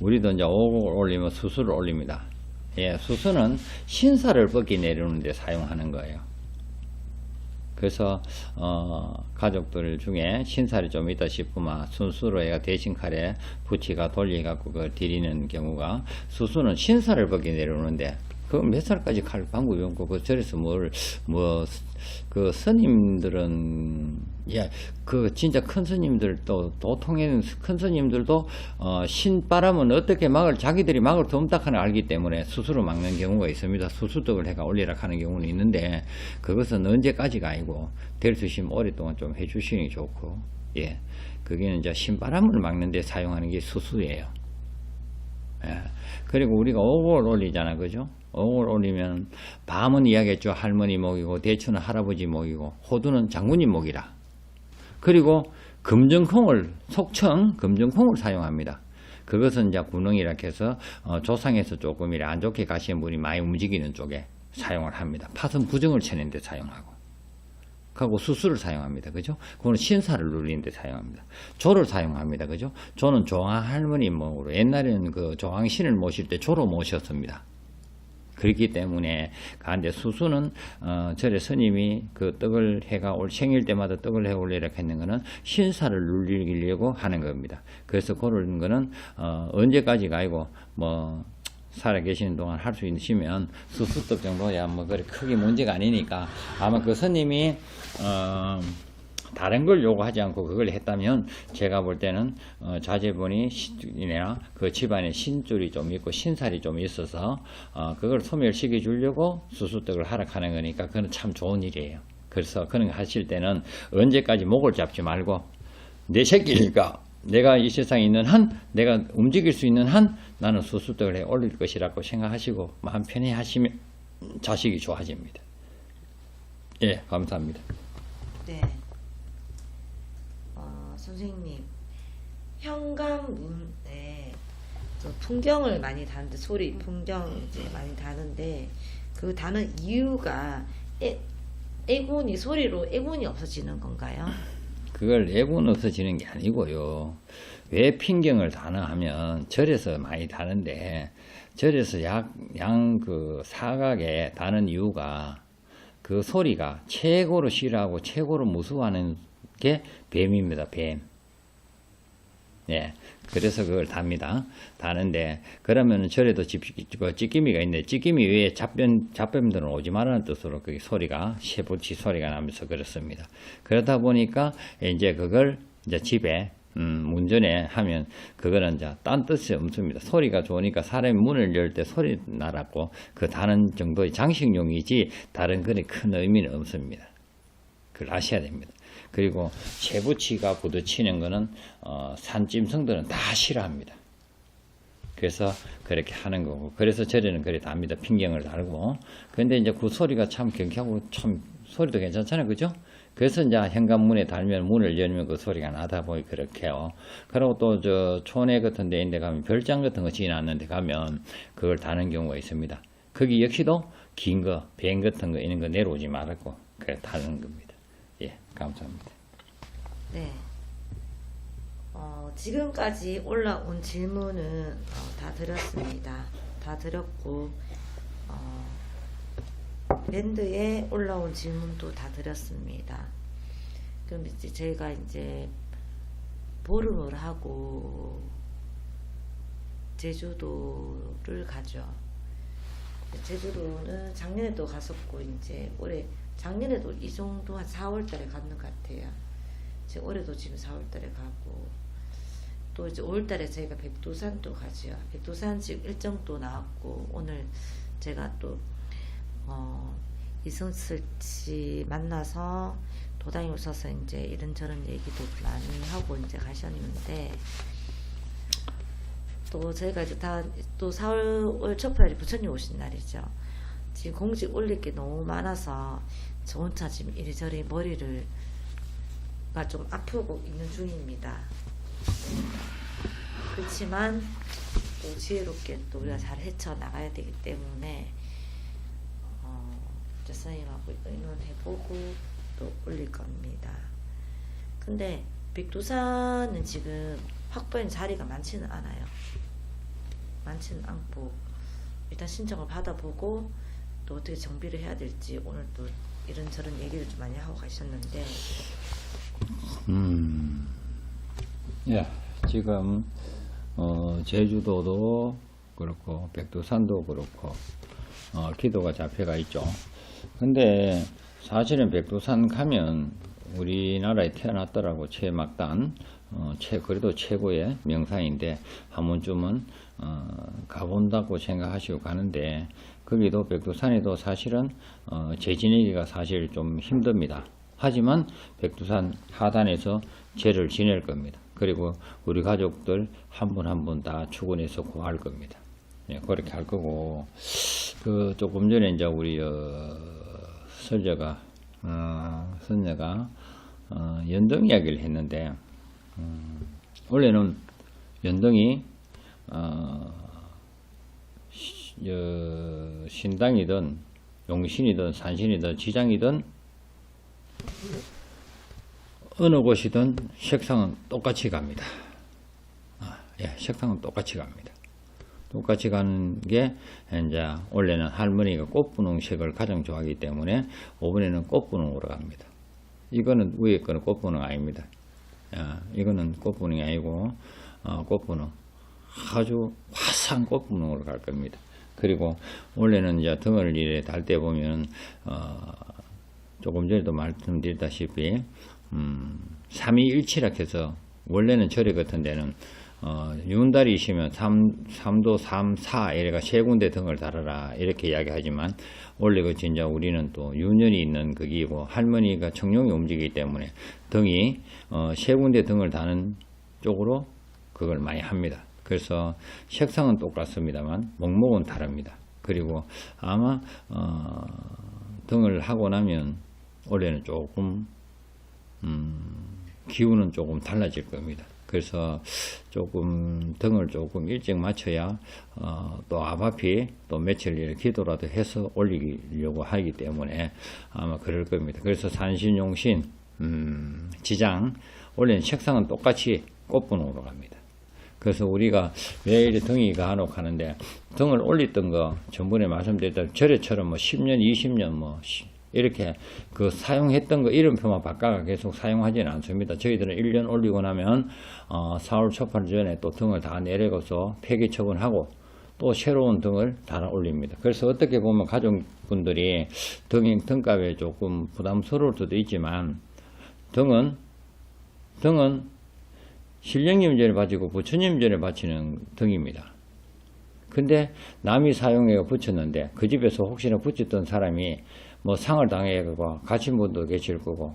Speaker 2: 우리도 이제 오곡을 올리면 수수를 올립니다. 예, 수수는 신사를 벗기 내려오는 데 사용하는 거예요. 그래서 가족들 중에 신살이 좀 있다 싶으면 수수로 애가 대신 칼에 부치가 돌려갖고 그걸 드리는 경우가 수수는 신살을 벗기 내려오는데 그 몇 살까지 갈 방법이 없고 그 절에서 그 스님들은 그 진짜 큰 스님들도 도통에는 큰 스님들도 신바람은 어떻게 자기들이 막을 덤딱하나 알기 때문에 수수로 막는 경우가 있습니다. 수수떡을 해가 올리라 하는 경우는 있는데 그것은 언제까지가 아니고 될 수 있으면 오랫동안 좀 해주시는 게 좋고 예 그게 이제 신바람을 막는 데 사용하는 게 수수예요. 예. 그리고 우리가 오곡을 올리잖아, 그죠? 오곡을 올리면 밤은 이야기했죠. 할머니 목이고 대추는 할아버지 목이고 호두는 장군님 목이라. 그리고 속청 금정콩을 사용합니다. 그것은 이제 군웅이라 해서 조상에서 조금이라 안 좋게 가시는 분이 많이 움직이는 쪽에 사용을 합니다. 팥은 부정을 쳐낸 데 사용하고. 하고 수수를 사용합니다. 그죠? 그거는 신사를 누리는 데 사용합니다. 조를 사용합니다. 그죠? 조는 조항 할머니 목으로 옛날에는 그 조항신을 모실 때 조로 모셨습니다. 그렇기 때문에 가는데 수수는 절에 스님이 그 떡을 해가 생일 때마다 떡을 해 올리라 했는 거는 신사를 누리려고 하는 겁니다. 그래서 그런 거는 언제까지가 아니고 뭐 살아 계시는 동안 할 수 있으면 수수떡 정도야 뭐 그렇게 크게 문제가 아니니까 아마 그 스님이 다른 걸 요구하지 않고 그걸 했다면 제가 볼 때는 자제분이 그 집안에 신줄이 좀 있고 신살이 좀 있어서 그걸 소멸시켜 주려고 수수떡을 하락하는 거니까 그건 참 좋은 일이에요. 그래서 그런 거 하실 때는 언제까지 목을 잡지 말고 내 새끼니까 내가 이 세상에 있는 한 내가 움직일 수 있는 한 나는 수수떡을 해 올릴 것이라고 생각하시고 마음 편히 하시면 자식이 좋아집니다. 예, 감사합니다.
Speaker 1: 네. 선생님, 현관문에 풍경을 많이 다는데 풍경 이제 많이 다는데 그 다는 이유가 소리로 애군이 없어지는 건가요?
Speaker 2: 그걸 애군 없어지는 게 아니고요. 왜 풍경을 다나 하면 절에서 많이 다는데 절에서 그 사각에 다는 이유가 그 소리가 최고로 싫어하고 최고로 무서워하는 게 뱀입니다. 뱀. 예. 그래서 그걸 답니다. 다는데, 그러면은 절에도 찌끼미가 있네. 찌끼미 외에 잡뱀들은 오지 말라는 뜻으로 그 소리가, 쇠붙이 소리가 나면서 그렇습니다. 그러다 보니까 이제 그걸 이제 집에, 문전에 하면 그거는 이제 딴 뜻이 없습니다. 소리가 좋으니까 사람이 문을 열 때 소리 나라고 그 다른 정도의 장식용이지 다른 그런 큰 의미는 없습니다. 그걸 아셔야 됩니다. 그리고 쇠붙이가 부딪히는 거는 산짐승들은 다 싫어합니다. 그래서 그렇게 하는 거고, 그래서 절에는 그래 답니다. 핑경을 달고. 근데 이제 그 소리가 참 경쾌하고 참 소리도 괜찮잖아요, 그죠? 그래서 이제 현관문에 달면 문을 열면 그 소리가 나다 보니 그렇게요. 그리고 또 저 촌에 같은 데 있는데 가면 별장 같은 거 지어놨는데 가면 그걸 다는 경우가 있습니다. 거기 역시도 긴 거, 뱀 같은 거 이런 거 내려오지 말고 그래 다는 겁니다. 예, 감사합니다.
Speaker 1: 네. 지금까지 올라온 질문은 다 드렸습니다. 다 드렸고, 밴드에 올라온 질문도 다 드렸습니다. 그럼 이제 저희가 이제 보름을 하고 제주도를 가죠. 제주도는 작년에도 갔었고, 이제 올해, 작년에도 이 정도 한 4월 달에 갔는 것 같아요. 올해도 지금 4월 달에 가고, 또 이제 5월 달에 저희가 백두산도 가죠. 백두산 지금 일정도 나왔고, 오늘 제가 또, 이승철 씨 만나서 도당에 오셔서 이제 이런저런 얘기도 많이 하고 이제 가셨는데, 또 저희가 이제 또 4월 첫날이 부처님 오신 날이죠. 지금 공직 올릴 게 너무 많아서 저 혼자 지금 이리저리 머리를 좀 아프고 있는 중입니다. 그렇지만 또 지혜롭게 또 우리가 잘 헤쳐나가야 되기 때문에 선생님하고 의논해보고 또 올릴 겁니다. 근데 백두산은 지금 확보한 자리가 많지는 않아요. 많지는 않고 일단 신청을 받아보고 또 어떻게 정비를 해야 될지 오늘 또 이런저런 얘기를 좀 많이 하고 가셨는데,
Speaker 2: 예, 지금 제주도도 그렇고 백두산도 그렇고 기도가 잡혀가 있죠. 근데 사실은 백두산 가면 우리나라에 태어났더라고 최막단 그래도 최고의 명산인데 한 번쯤은 가본다고 생각하시고 가는데, 거기도 백두산에도 사실은 재지내기가 사실 좀 힘듭니다. 하지만 백두산 하단에서 제를 지낼 겁니다. 그리고 우리 가족들 한 분 한 분 다 출근해서 구할 겁니다. 예, 그렇게 할 거고, 조금 전에 이제 우리 선녀가 연등 이야기를 했는데, 원래는 연등이 신당이든 용신이든 산신이든 지장이든 어느 곳이든 색상은 똑같이 갑니다. 예, 색상은 똑같이 갑니다. 똑같이 가는 게 이제 원래는 할머니가 꽃분홍색을 가장 좋아하기 때문에 이번에는 꽃분홍으로 갑니다. 이거는 위에 거는 꽃분홍 아닙니다. 이거는 꽃분홍이 아니고 꽃분홍, 아주 화사한 꽃분홍으로 갈 겁니다. 그리고 원래는 이제 등을 이래 달 때 보면 조금 전에도 말씀드렸다시피 3.217이라 해서 원래는 절에 같은 데는 윤달이시면 3도 3, 4 이래가 세 군데 등을 달아라 이렇게 이야기하지만, 원래 그 진짜 우리는 또 윤년이 있는 거기고 할머니가 청룡이 움직이기 때문에 등이 세 군데 등을 다는 쪽으로 그걸 많이 합니다. 그래서 색상은 똑같습니다만 목목은 다릅니다. 그리고 아마 등을 하고 나면 올해는 조금 기운은 조금 달라질 겁니다. 그래서 조금 등을 조금 일찍 맞춰야 또 앞앞이 또 며칠 이렇게 기도라도 해서 올리려고 하기 때문에 아마 그럴 겁니다. 그래서 산신용신 지장 원래는 색상은 똑같이 꽃분홍으로 갑니다. 그래서 우리가 왜 이렇게 등이 간혹 하는데, 등을 올렸던 거 전번에 말씀드렸던 절에처럼 뭐 10년 20년 뭐 이렇게 그 사용했던 거 이름표만 바꿔가 계속 사용하지는 않습니다. 저희들은 1년 올리고 나면 4월 초팔 전에 또 등을 다 내려가서 폐기 처분하고 또 새로운 등을 달아 올립니다. 그래서 어떻게 보면 가족분들이 등값에 조금 부담스러울 수도 있지만 등은 신령님 전에 바치고 부처님 전에 바치는 등입니다. 근데 남이 사용해 붙였는데 그 집에서 혹시나 붙였던 사람이 뭐 상을 당해가 갇힌 분도 계실 거고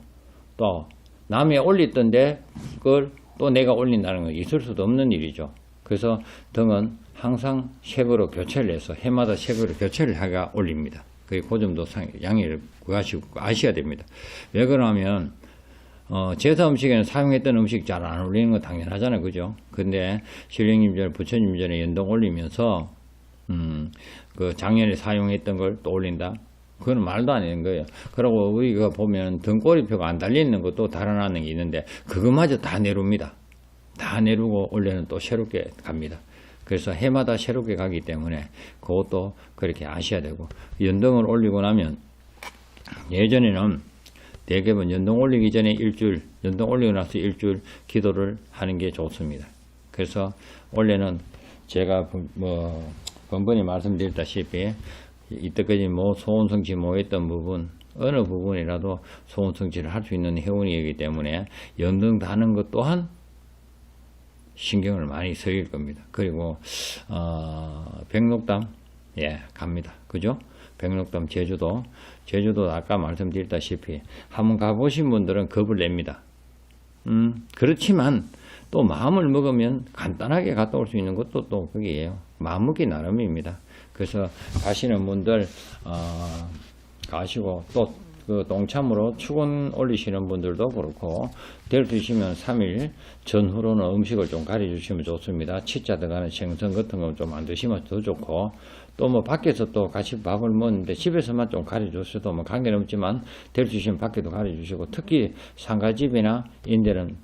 Speaker 2: 또 남이 올렸던데 그걸 또 내가 올린다는 건 있을 수도 없는 일이죠. 그래서 등은 항상 색으로 교체를 해서 해마다 색으로 교체를 하가 올립니다. 그 점도 양해를 구하시고 아셔야 됩니다. 왜 그러냐면 제사 음식에는 사용했던 음식 잘 안 올리는 거 당연하잖아요. 그죠? 근데 신령님 전, 부처님 전에 연동 올리면서 그 작년에 사용했던 걸 또 올린다? 그건 말도 안 되는 거예요. 그리고 우리가 보면 등꼬리표가 안 달려있는 것도 달아나는 게 있는데 그것마저 다 내려옵니다. 다 내려고 원래는 또 새롭게 갑니다. 그래서 해마다 새롭게 가기 때문에 그것도 그렇게 아셔야 되고 연등을 올리고 나면 예전에는 대개는 연등 올리기 전에 일주일, 연등 올리고 나서 일주일 기도를 하는 게 좋습니다. 그래서 원래는 제가 뭐 번번이 말씀드렸다시피 이때까지 뭐 소원성취 모였던 부분 어느 부분이라도 소원성취를 할 수 있는 회원이기 때문에 연등 다는 것 또한 신경을 많이 쓰일 겁니다. 그리고 백록담 갑니다. 그죠? 백록담 제주도 아까 말씀드렸다시피 한번 가보신 분들은 겁을 냅니다. 그렇지만 또 마음을 먹으면 간단하게 갔다 올 수 있는 것도 또 거기에요. 마음먹기 나름입니다. 그래서 가시는 분들 가시고 또 그 동참으로 축원 올리시는 분들도 그렇고 될 수 있으면 3일 전후로는 음식을 좀 가려주시면 좋습니다. 치자 들어가는 생선 같은 거 좀 안 드시면 더 좋고 또 뭐 밖에서 또 같이 밥을 먹는데 집에서만 좀 가려주셔도 뭐 관계는 없지만 될 수 있으면 밖에도 가려주시고 특히 상가집이나 인데는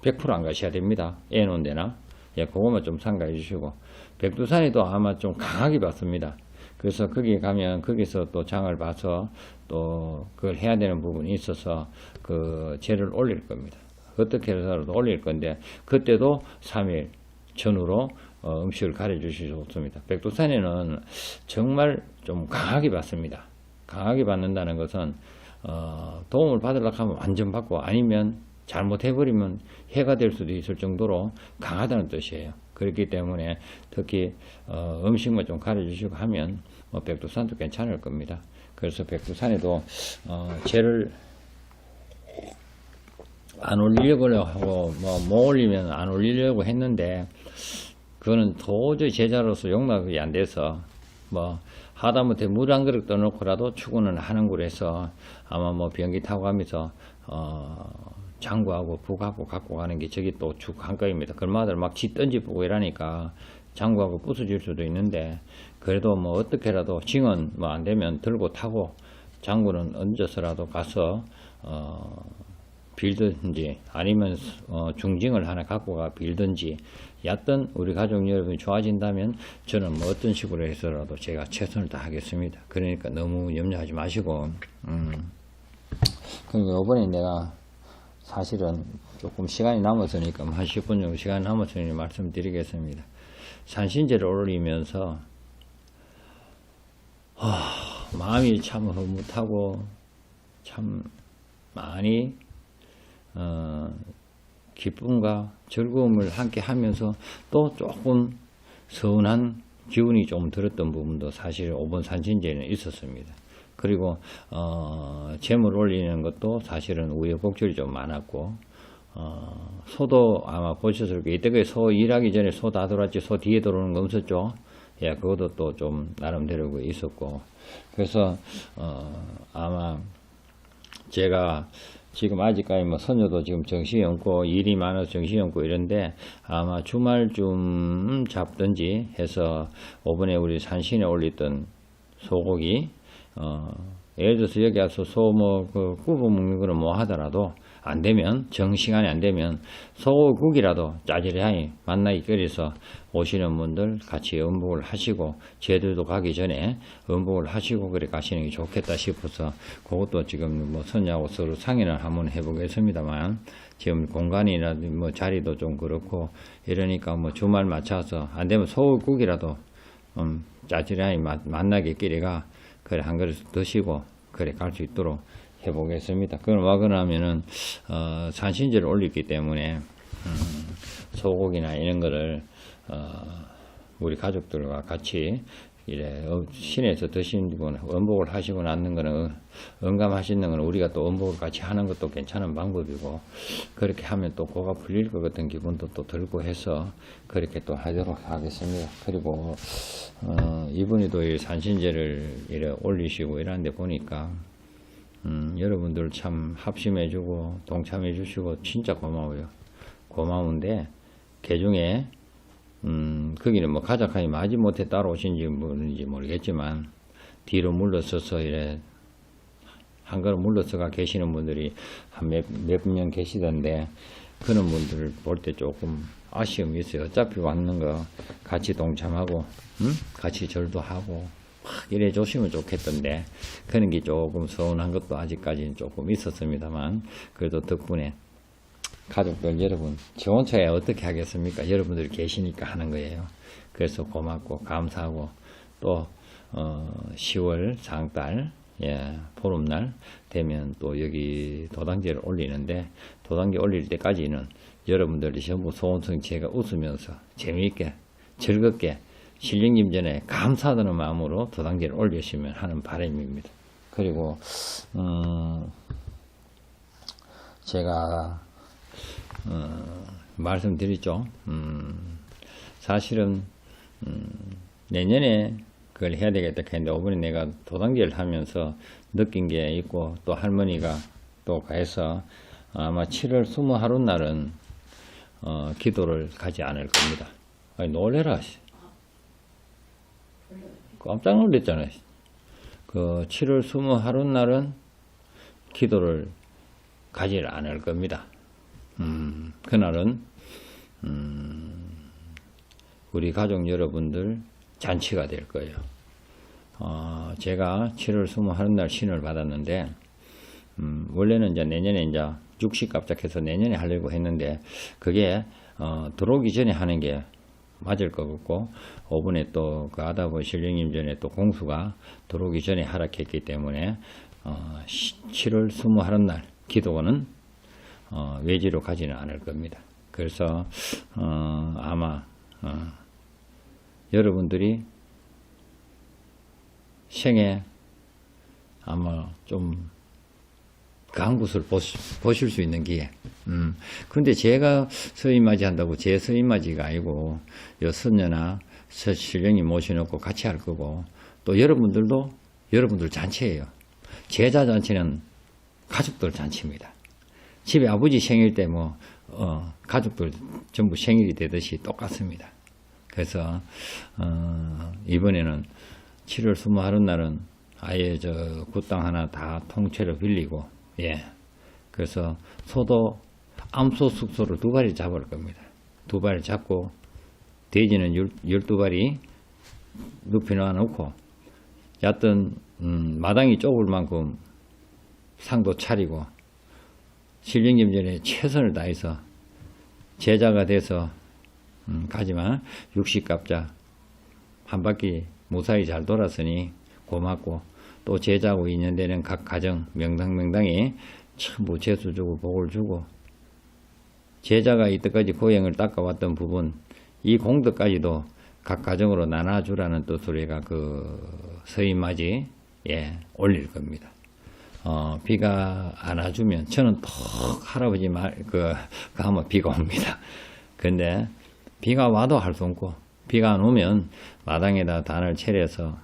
Speaker 2: 100% 안 가셔야 됩니다. 애 놓은 데나 그것만 좀 상가해 주시고 백두산에도 아마 좀 강하게 받습니다. 그래서 거기 가면 거기서 또 장을 봐서 또 그걸 해야 되는 부분이 있어서 그 제를 올릴 겁니다. 어떻게 해서라도 올릴 건데 그때도 3일 전후로 음식을 가려 주시기 좋습니다. 백두산에는 정말 좀 강하게 받습니다. 강하게 받는다는 것은 도움을 받으려고 하면 완전 받고 아니면 잘못해버리면 해가 될 수도 있을 정도로 강하다는 뜻이에요. 그렇기 때문에 특히 음식만 좀 가려주시고 하면 백두산도 괜찮을 겁니다. 그래서 백두산에도 제를 안 올리려고 하고 못 올리면 안 올리려고 했는데 그거는 도저히 제자로서 용납이 안 돼서 하다못해 물 한 그릇 떠놓고라도 축원을 하는 거로 해서 아마 비행기 타고 가면서 장구하고 북하고 갖고 가는 게 저기 또 쭉 한가입니다. 그마들 막 지 던지고 이러니까 장구하고 부서질 수도 있는데 그래도 어떻게라도 징은 안 되면 들고 타고 장구는 얹어서라도 가서 빌든지 아니면 중징을 하나 갖고 가 빌든지 얕든 우리 가족 여러분이 좋아진다면 저는 어떤 식으로 해서라도 제가 최선을 다하겠습니다. 그러니까 너무 염려하지 마시고 그러니까 이번에 내가 사실은 조금 시간이 남았으니까 한 10분 정도 시간이 남았으니 말씀드리겠습니다. 산신제를 올리면서 마음이 참 흐뭇하고 참 많이 기쁨과 즐거움을 함께 하면서 또 조금 서운한 기운이 좀 들었던 부분도 사실 5번 산신제에는 있었습니다. 그리고 재물 올리는 것도 사실은 우여곡절이 좀 많았고 소도 아마 보셨을 거예요. 이때까지 소 일하기 전에 소 다 들어왔지 소 뒤에 들어오는 거 없었죠. 그것도 또 좀 나름대로 있었고 그래서 아마 제가 지금 아직까지 선녀도 지금 정신이 없고 일이 많아서 정신이 없고 이런데 아마 주말쯤 잡든지 해서 이번에 우리 산신에 올렸던 소고기 예를 들어서 여기 와서 소 굽어 먹는 거는 뭐 하더라도 안 되면, 정시간에 안 되면 소고기라도 짜지리하니 만나기 끓여서 오시는 분들 같이 음복을 하시고, 제주도 가기 전에 음복을 하시고 그래 가시는 게 좋겠다 싶어서 그것도 지금 뭐 선녀하고 서로 상의를 한번 해보겠습니다만, 지금 공간이나 뭐 자리도 좀 그렇고 이러니까 뭐 주말 맞춰서 안 되면 소고기라도 짜지리하니 만나게 끼리가 그래 한 그릇 드시고 그래 갈 수 있도록 해보겠습니다. 그럼 와거나 하면은 산신제를 올리기 때문에 소고기나 이런 거를 우리 가족들과 같이 이래 시내에서 드시는 분 원복을 하시고 낳는 거는 응감하시는 거는 우리가 또 원복을 같이 하는 것도 괜찮은 방법이고, 그렇게 하면 또 고가 풀릴 것 같은 기분도 또 들고 해서 그렇게 또 하도록 하겠습니다. 그리고 이분이도 이 산신제를 이래 올리시고 이러는데 보니까 여러분들 참 합심해주고 동참해주시고 진짜 고마워요. 고마운데 개중에 거기는 뭐 가작하니 마지못해 따라오신지 뭔지 모르겠지만 뒤로 물러서서 이래 한 걸음 물러서가 계시는 분들이 한 몇 명 계시던데, 그런 분들을 볼 때 조금 아쉬움이 있어요. 어차피 왔는 거 같이 동참하고 같이 절도 하고 이래 주시면 좋겠던데, 그런 게 조금 서운한 것도 아직까지는 조금 있었습니다만, 그래도 덕분에 가족들 여러분 지원처에 어떻게 하겠습니까? 여러분들이 계시니까 하는 거예요. 그래서 고맙고 감사하고, 또 10월 장달 보름날 되면 또 여기 도당제를 올리는데, 도당제 올릴 때까지는 여러분들이 전부 소원성 제가 웃으면서 재미있게 즐겁게 신령님 전에 감사하는 마음으로 도당제를 올리시면 하는 바람입니다. 그리고 제가 말씀드리죠. 사실은 내년에 그걸 해야 되겠다 했는데, 이번에 내가 도당제를 하면서 느낀 게 있고, 또 할머니가 또 해서 아마 7월 20하루 날은 기도를 가지 않을 겁니다. 아니 놀래라, 깜짝 놀랐잖아요. 그 7월 20하루 날은 기도를 가지 않을 겁니다. 그날은 우리 가족 여러분들 잔치가 될 거예요. 제가 7월 20하루 날 신을 받았는데, 원래는 이제 내년에 이제 60 깜짝해서 내년에 하려고 했는데, 그게 들어오기 전에 하는 게 맞을 것 같고, 5분에 또 그 아다보 신령님 전에 또 공수가 들어오기 전에 하락했기 때문에 7월 20하루 날 기도는 외지로 가지는 않을 겁니다. 그래서 아마 여러분들이 생에 아마 좀 강한 곳을 보실 수 있는 기회. 근데 제가 서인맞이 한다고 제 서인맞이가 아니고 여선녀나 신령님 모셔놓고 같이 할 거고, 또 여러분들도 여러분들 잔치예요. 제자 잔치는 가족들 잔치입니다. 집에 아버지 생일 때 뭐 가족들 전부 생일이 되듯이 똑같습니다. 그래서 이번에는 7월 20하루 날은 아예 저 굿당 하나 다 통째로 빌리고, 그래서 소도 암소 숙소를 2발이 잡을 겁니다. 2발 잡고 돼지는 12발이 눕혀 놔놓고, 얕던 마당이 좁을 만큼 상도 차리고 신령님 전에 최선을 다해서 제자가 돼서 가지만 60갑자 한 바퀴 무사히 잘 돌았으니 고맙고, 또 제자하고 인연되는 각 가정 명당명당히 전부 재수 주고 복을 주고, 제자가 이때까지 고행을 닦아왔던 부분, 이 공덕까지도 각 가정으로 나눠주라는 뜻으로 얘가 그 서인맞이 올릴 겁니다. 비가 안 와주면 저는 또 할아버지 가면 비가 옵니다. 근데 비가 와도 할 수 없고, 비가 안 오면 마당에다 단을 차려서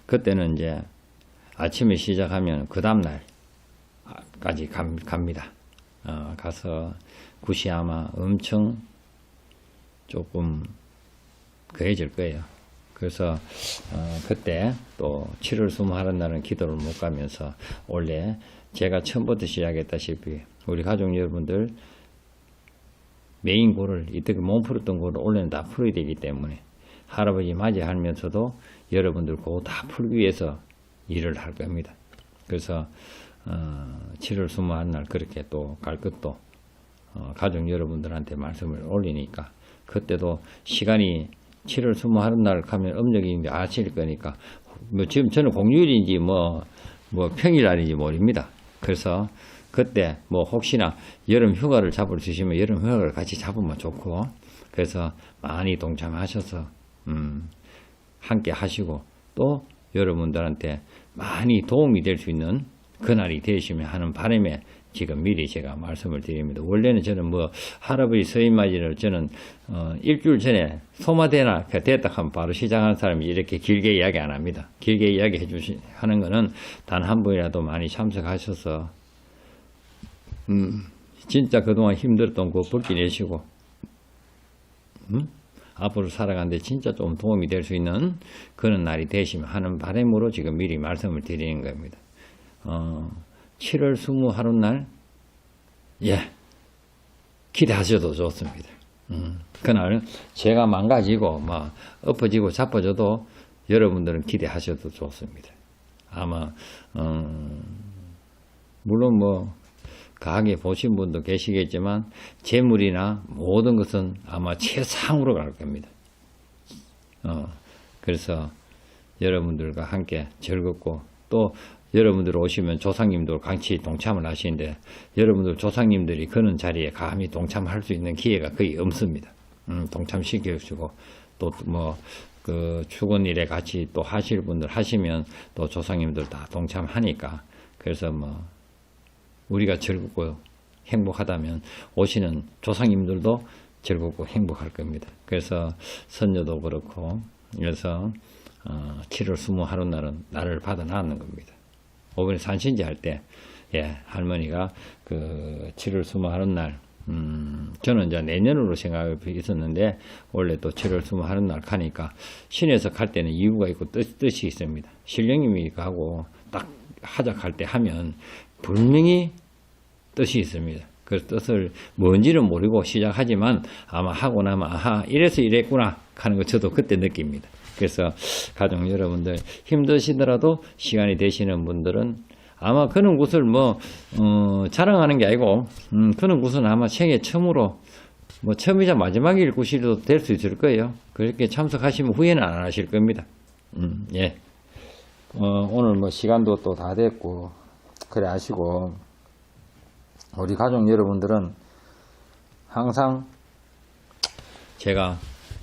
Speaker 2: 그때는 이제 아침에 시작하면 그 다음날까지 갑니다. 가서 굿이 아마 엄청 조금 그해질 거예요. 그래서 그때 또 7월 20하는 날은 기도를 못 가면서 원래 제가 처음부터 시작했다시피 우리 가족 여러분들 메인 골을 이때그 몸 풀었던 골을 원래는 다 풀어야 되기 때문에 할아버지 맞이하면서도 여러분들 그거 다 풀기 위해서 일을 할 겁니다. 그래서 7월 21날 그렇게 또 갈 것도 가족 여러분들한테 말씀을 올리니까 그때도 시간이 7월 21날 가면 음력인지 아실 거니까 뭐 지금 저는 공휴일인지 뭐 평일날인지 모릅니다. 그래서 그때 뭐 혹시나 여름 휴가를 잡을 수 있으면 여름 휴가를 같이 잡으면 좋고 그래서 많이 동참하셔서 함께 하시고 또 여러분들한테 많이 도움이 될 수 있는 그날이 되시면 하는 바람에 지금 미리 제가 말씀을 드립니다. 원래는 저는 뭐 할아버지 서인맞이를 저는 일주일 전에 소마대나 됐다 하면 바로 시작하는 사람이 이렇게 길게 이야기 안 합니다. 길게 이야기 하는 거는 단 한 분이라도 많이 참석하셔서 진짜 그동안 힘들었던 거 벗기 내시고 앞으로 살아가는데 진짜 좀 도움이 될 수 있는 그런 날이 되시면 하는 바람으로 지금 미리 말씀을 드리는 겁니다. 7월 20하룻날 기대하셔도 좋습니다. 그날 제가 망가지고 막 엎어지고 자빠져도 여러분들은 기대하셔도 좋습니다. 아마 물론 뭐 가게 보신 분도 계시겠지만 재물이나 모든 것은 아마 최상으로 갈 겁니다. 그래서 여러분들과 함께 즐겁고 또 여러분들 오시면 조상님도 같이 동참을 하시는데 여러분들 조상님들이 그런 자리에 감히 동참할 수 있는 기회가 거의 없습니다. 동참시켜주고 또 뭐 그 축원일에 같이 또 하실 분들 하시면 또 조상님들 다 동참하니까 그래서 뭐 우리가 즐겁고 행복하다면 오시는 조상님들도 즐겁고 행복할 겁니다. 그래서 선녀도 그렇고 그래서 7월 20하룻날은 나를 받아 놨는 겁니다. 이번에 산신제 할 때 할머니가 그 7월 20하룻날 저는 이제 내년으로 생각이 있었는데 원래 또 7월 20하룻날 가니까 신에서 갈 때는 이유가 있고 뜻이 있습니다. 신령님이 가고 딱 하작할 때 하면 분명히 뜻이 있습니다. 그 뜻을 뭔지는 모르고 시작하지만 아마 하고 나면 아하 이래서 이랬구나 하는 거 저도 그때 느낍니다. 그래서 가족 여러분들 힘드시더라도 시간이 되시는 분들은 아마 그런 곳을 뭐 자랑하는 게 아니고 그런 곳은 아마 생애 처음으로 뭐 처음이자 마지막일 곳이도 될 수 있을 거예요. 그렇게 참석하시면 후회는 안 하실 겁니다. 오늘 뭐 시간도 또 다 됐고 그래 하시고 우리 가족 여러분들은 항상 제가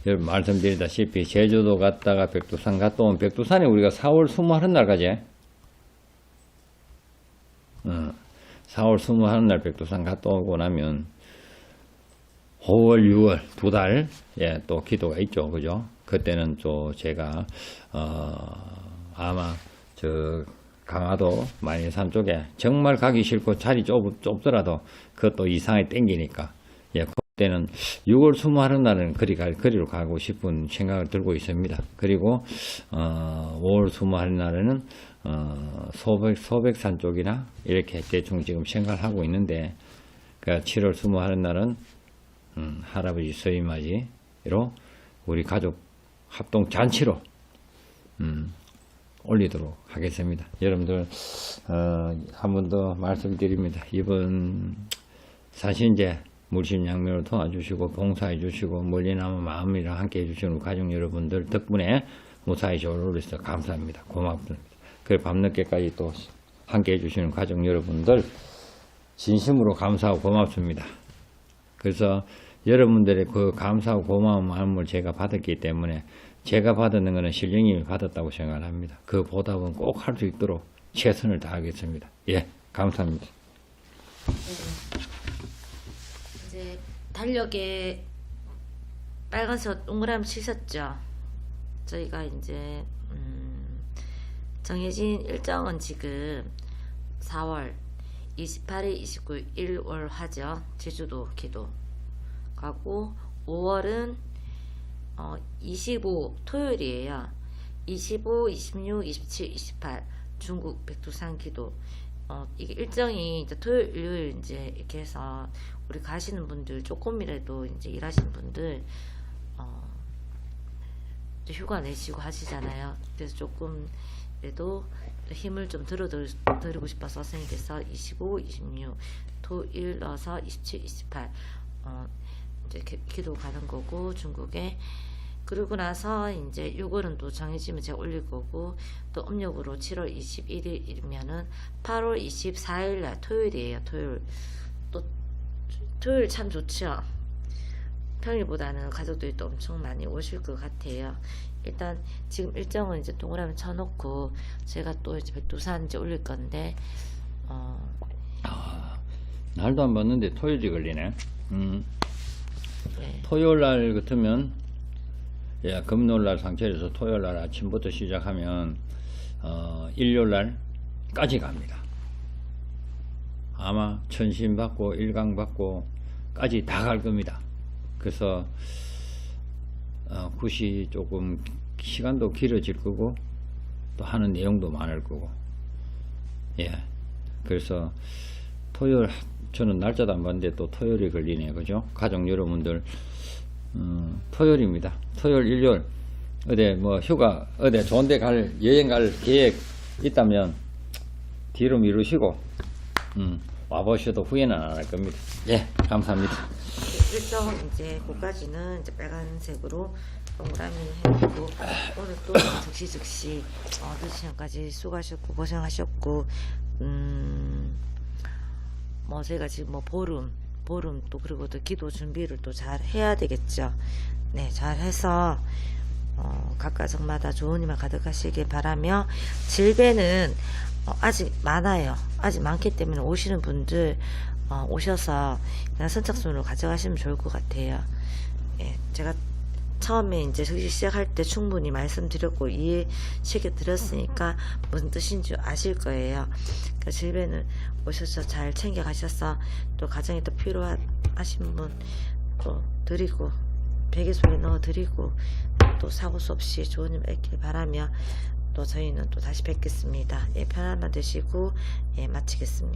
Speaker 2: 말씀드리다시피 제주도 갔다가 백두산 갔다 오면 백두산에 우리가 4월 20하룻날까지 4월 20하룻날 백두산 갔다 오고 나면 5월 6월 두 달 또 기도가 있죠. 그죠? 그때는 또 제가 아마 저 강화도 만일산 쪽에 정말 가기 싫고 자리 좁더라도 그것도 이상하게 땡기니까 그때는 6월 20하룻날은 거리로 가고 싶은 생각을 들고 있습니다. 그리고 5월 20하룻날에는 소백산 쪽이나 이렇게 대충 지금 생각을 하고 있는데 7월 20하룻날은 할아버지 서임맞이로 우리 가족 합동 잔치로 올리도록 하겠습니다. 여러분들 한 번 더 말씀드립니다. 이번 사신제 물심양면을 도와주시고 봉사해 주시고 멀리나무 마음이랑 함께 해주시는 가족 여러분들 덕분에 무사히 졸업해서 감사합니다. 고맙습니다. 그 밤늦게까지 또 함께 해주시는 가족 여러분들 진심으로 감사하고 고맙습니다. 그래서 여러분들의 그 감사하고 고마운 마음을 제가 받았기 때문에 제가 받았는 것은 신령님이 받았다고 생각을 합니다. 그 보답은 꼭 할 수 있도록 최선을 다하겠습니다. 감사합니다.
Speaker 1: 이제 달력에 빨간색 동그라미 치셨죠? 저희가 이제 정해진 일정은 지금 4월 28일, 29일, 1월 하죠. 제주도 기도 가고 5월은 25 토요일이에요. 25, 26, 27, 28 중국 백두산 기도. 이게 일정이 이제 토요일, 일요일 이제 이렇게 해서 우리 가시는 분들 조금이라도 이제 일하시는 분들 이제 휴가 내시고 하시잖아요. 그래서 조금 그래도 힘을 좀 드리고 싶어서 선생님께서 25, 26 토일 넣어서 27, 28 이제 기도 가는 거고 중국에. 그러고 나서 이제 6월은 또 정해지면 제가 올릴 거고, 또 음력으로 7월 21일이면은 8월 24일 날 토요일이에요. 또 토요일 참 좋죠. 평일보다는 가족들이 또 엄청 많이 오실 것 같아요. 일단 지금 일정은 이제 동그라미 쳐놓고 제가 또 이제 백두산 이제 올릴 건데
Speaker 2: 날도 안 봤는데 토요일이 걸리네.
Speaker 1: 네.
Speaker 2: 토요일 날 같으면, 예, 금요일 날 상철에서 토요일 날 아침부터 시작하면 일요일 날까지 갑니다. 아마 천신 받고 일강 받고까지 다 갈 겁니다. 그래서 굿이 조금 시간도 길어질 거고 또 하는 내용도 많을 거고, 예, 그래서 토요일, 저는 날짜도 안 봤는데 또 토요일이 걸리네, 그죠? 가족 여러분들 토요일입니다. 토요일, 일요일 어디 뭐 휴가 어디 좋은데 여행 갈 계획 있다면 뒤로 미루시고 와보셔도 후회는 안 할 겁니다. 예, 감사합니다.
Speaker 1: 일정 이제 그까지는 이제 빨간색으로 동그라미 해놓고, 오늘 또 즉시 2시간까지 수고하셨고 고생하셨고, 뭐 제가 지금 뭐 보름 또 그리고 또 기도 준비를 또 잘 해야 되겠죠. 네, 잘 해서 각 가정마다 좋은 일만 가득하시길 바라며, 질배는 아직 많아요. 아직 많기 때문에 오시는 분들 오셔서 그냥 선착순으로 가져가시면 좋을 것 같아요. 예, 제가 처음에 이제 즉시 시작할 때 충분히 말씀드렸고 이해시켜 드렸으니까 무슨 뜻인지 아실 거예요. 그러니까 질배는 오셔서 잘 챙겨 가셔서 또 가정이 또 필요하신 분 또 드리고 베개속에 넣어 드리고 또 사고 수 없이 좋은 일 있길 바라며, 또 저희는 또 다시 뵙겠습니다. 예, 편한 밤 되시고, 예, 마치겠습니다.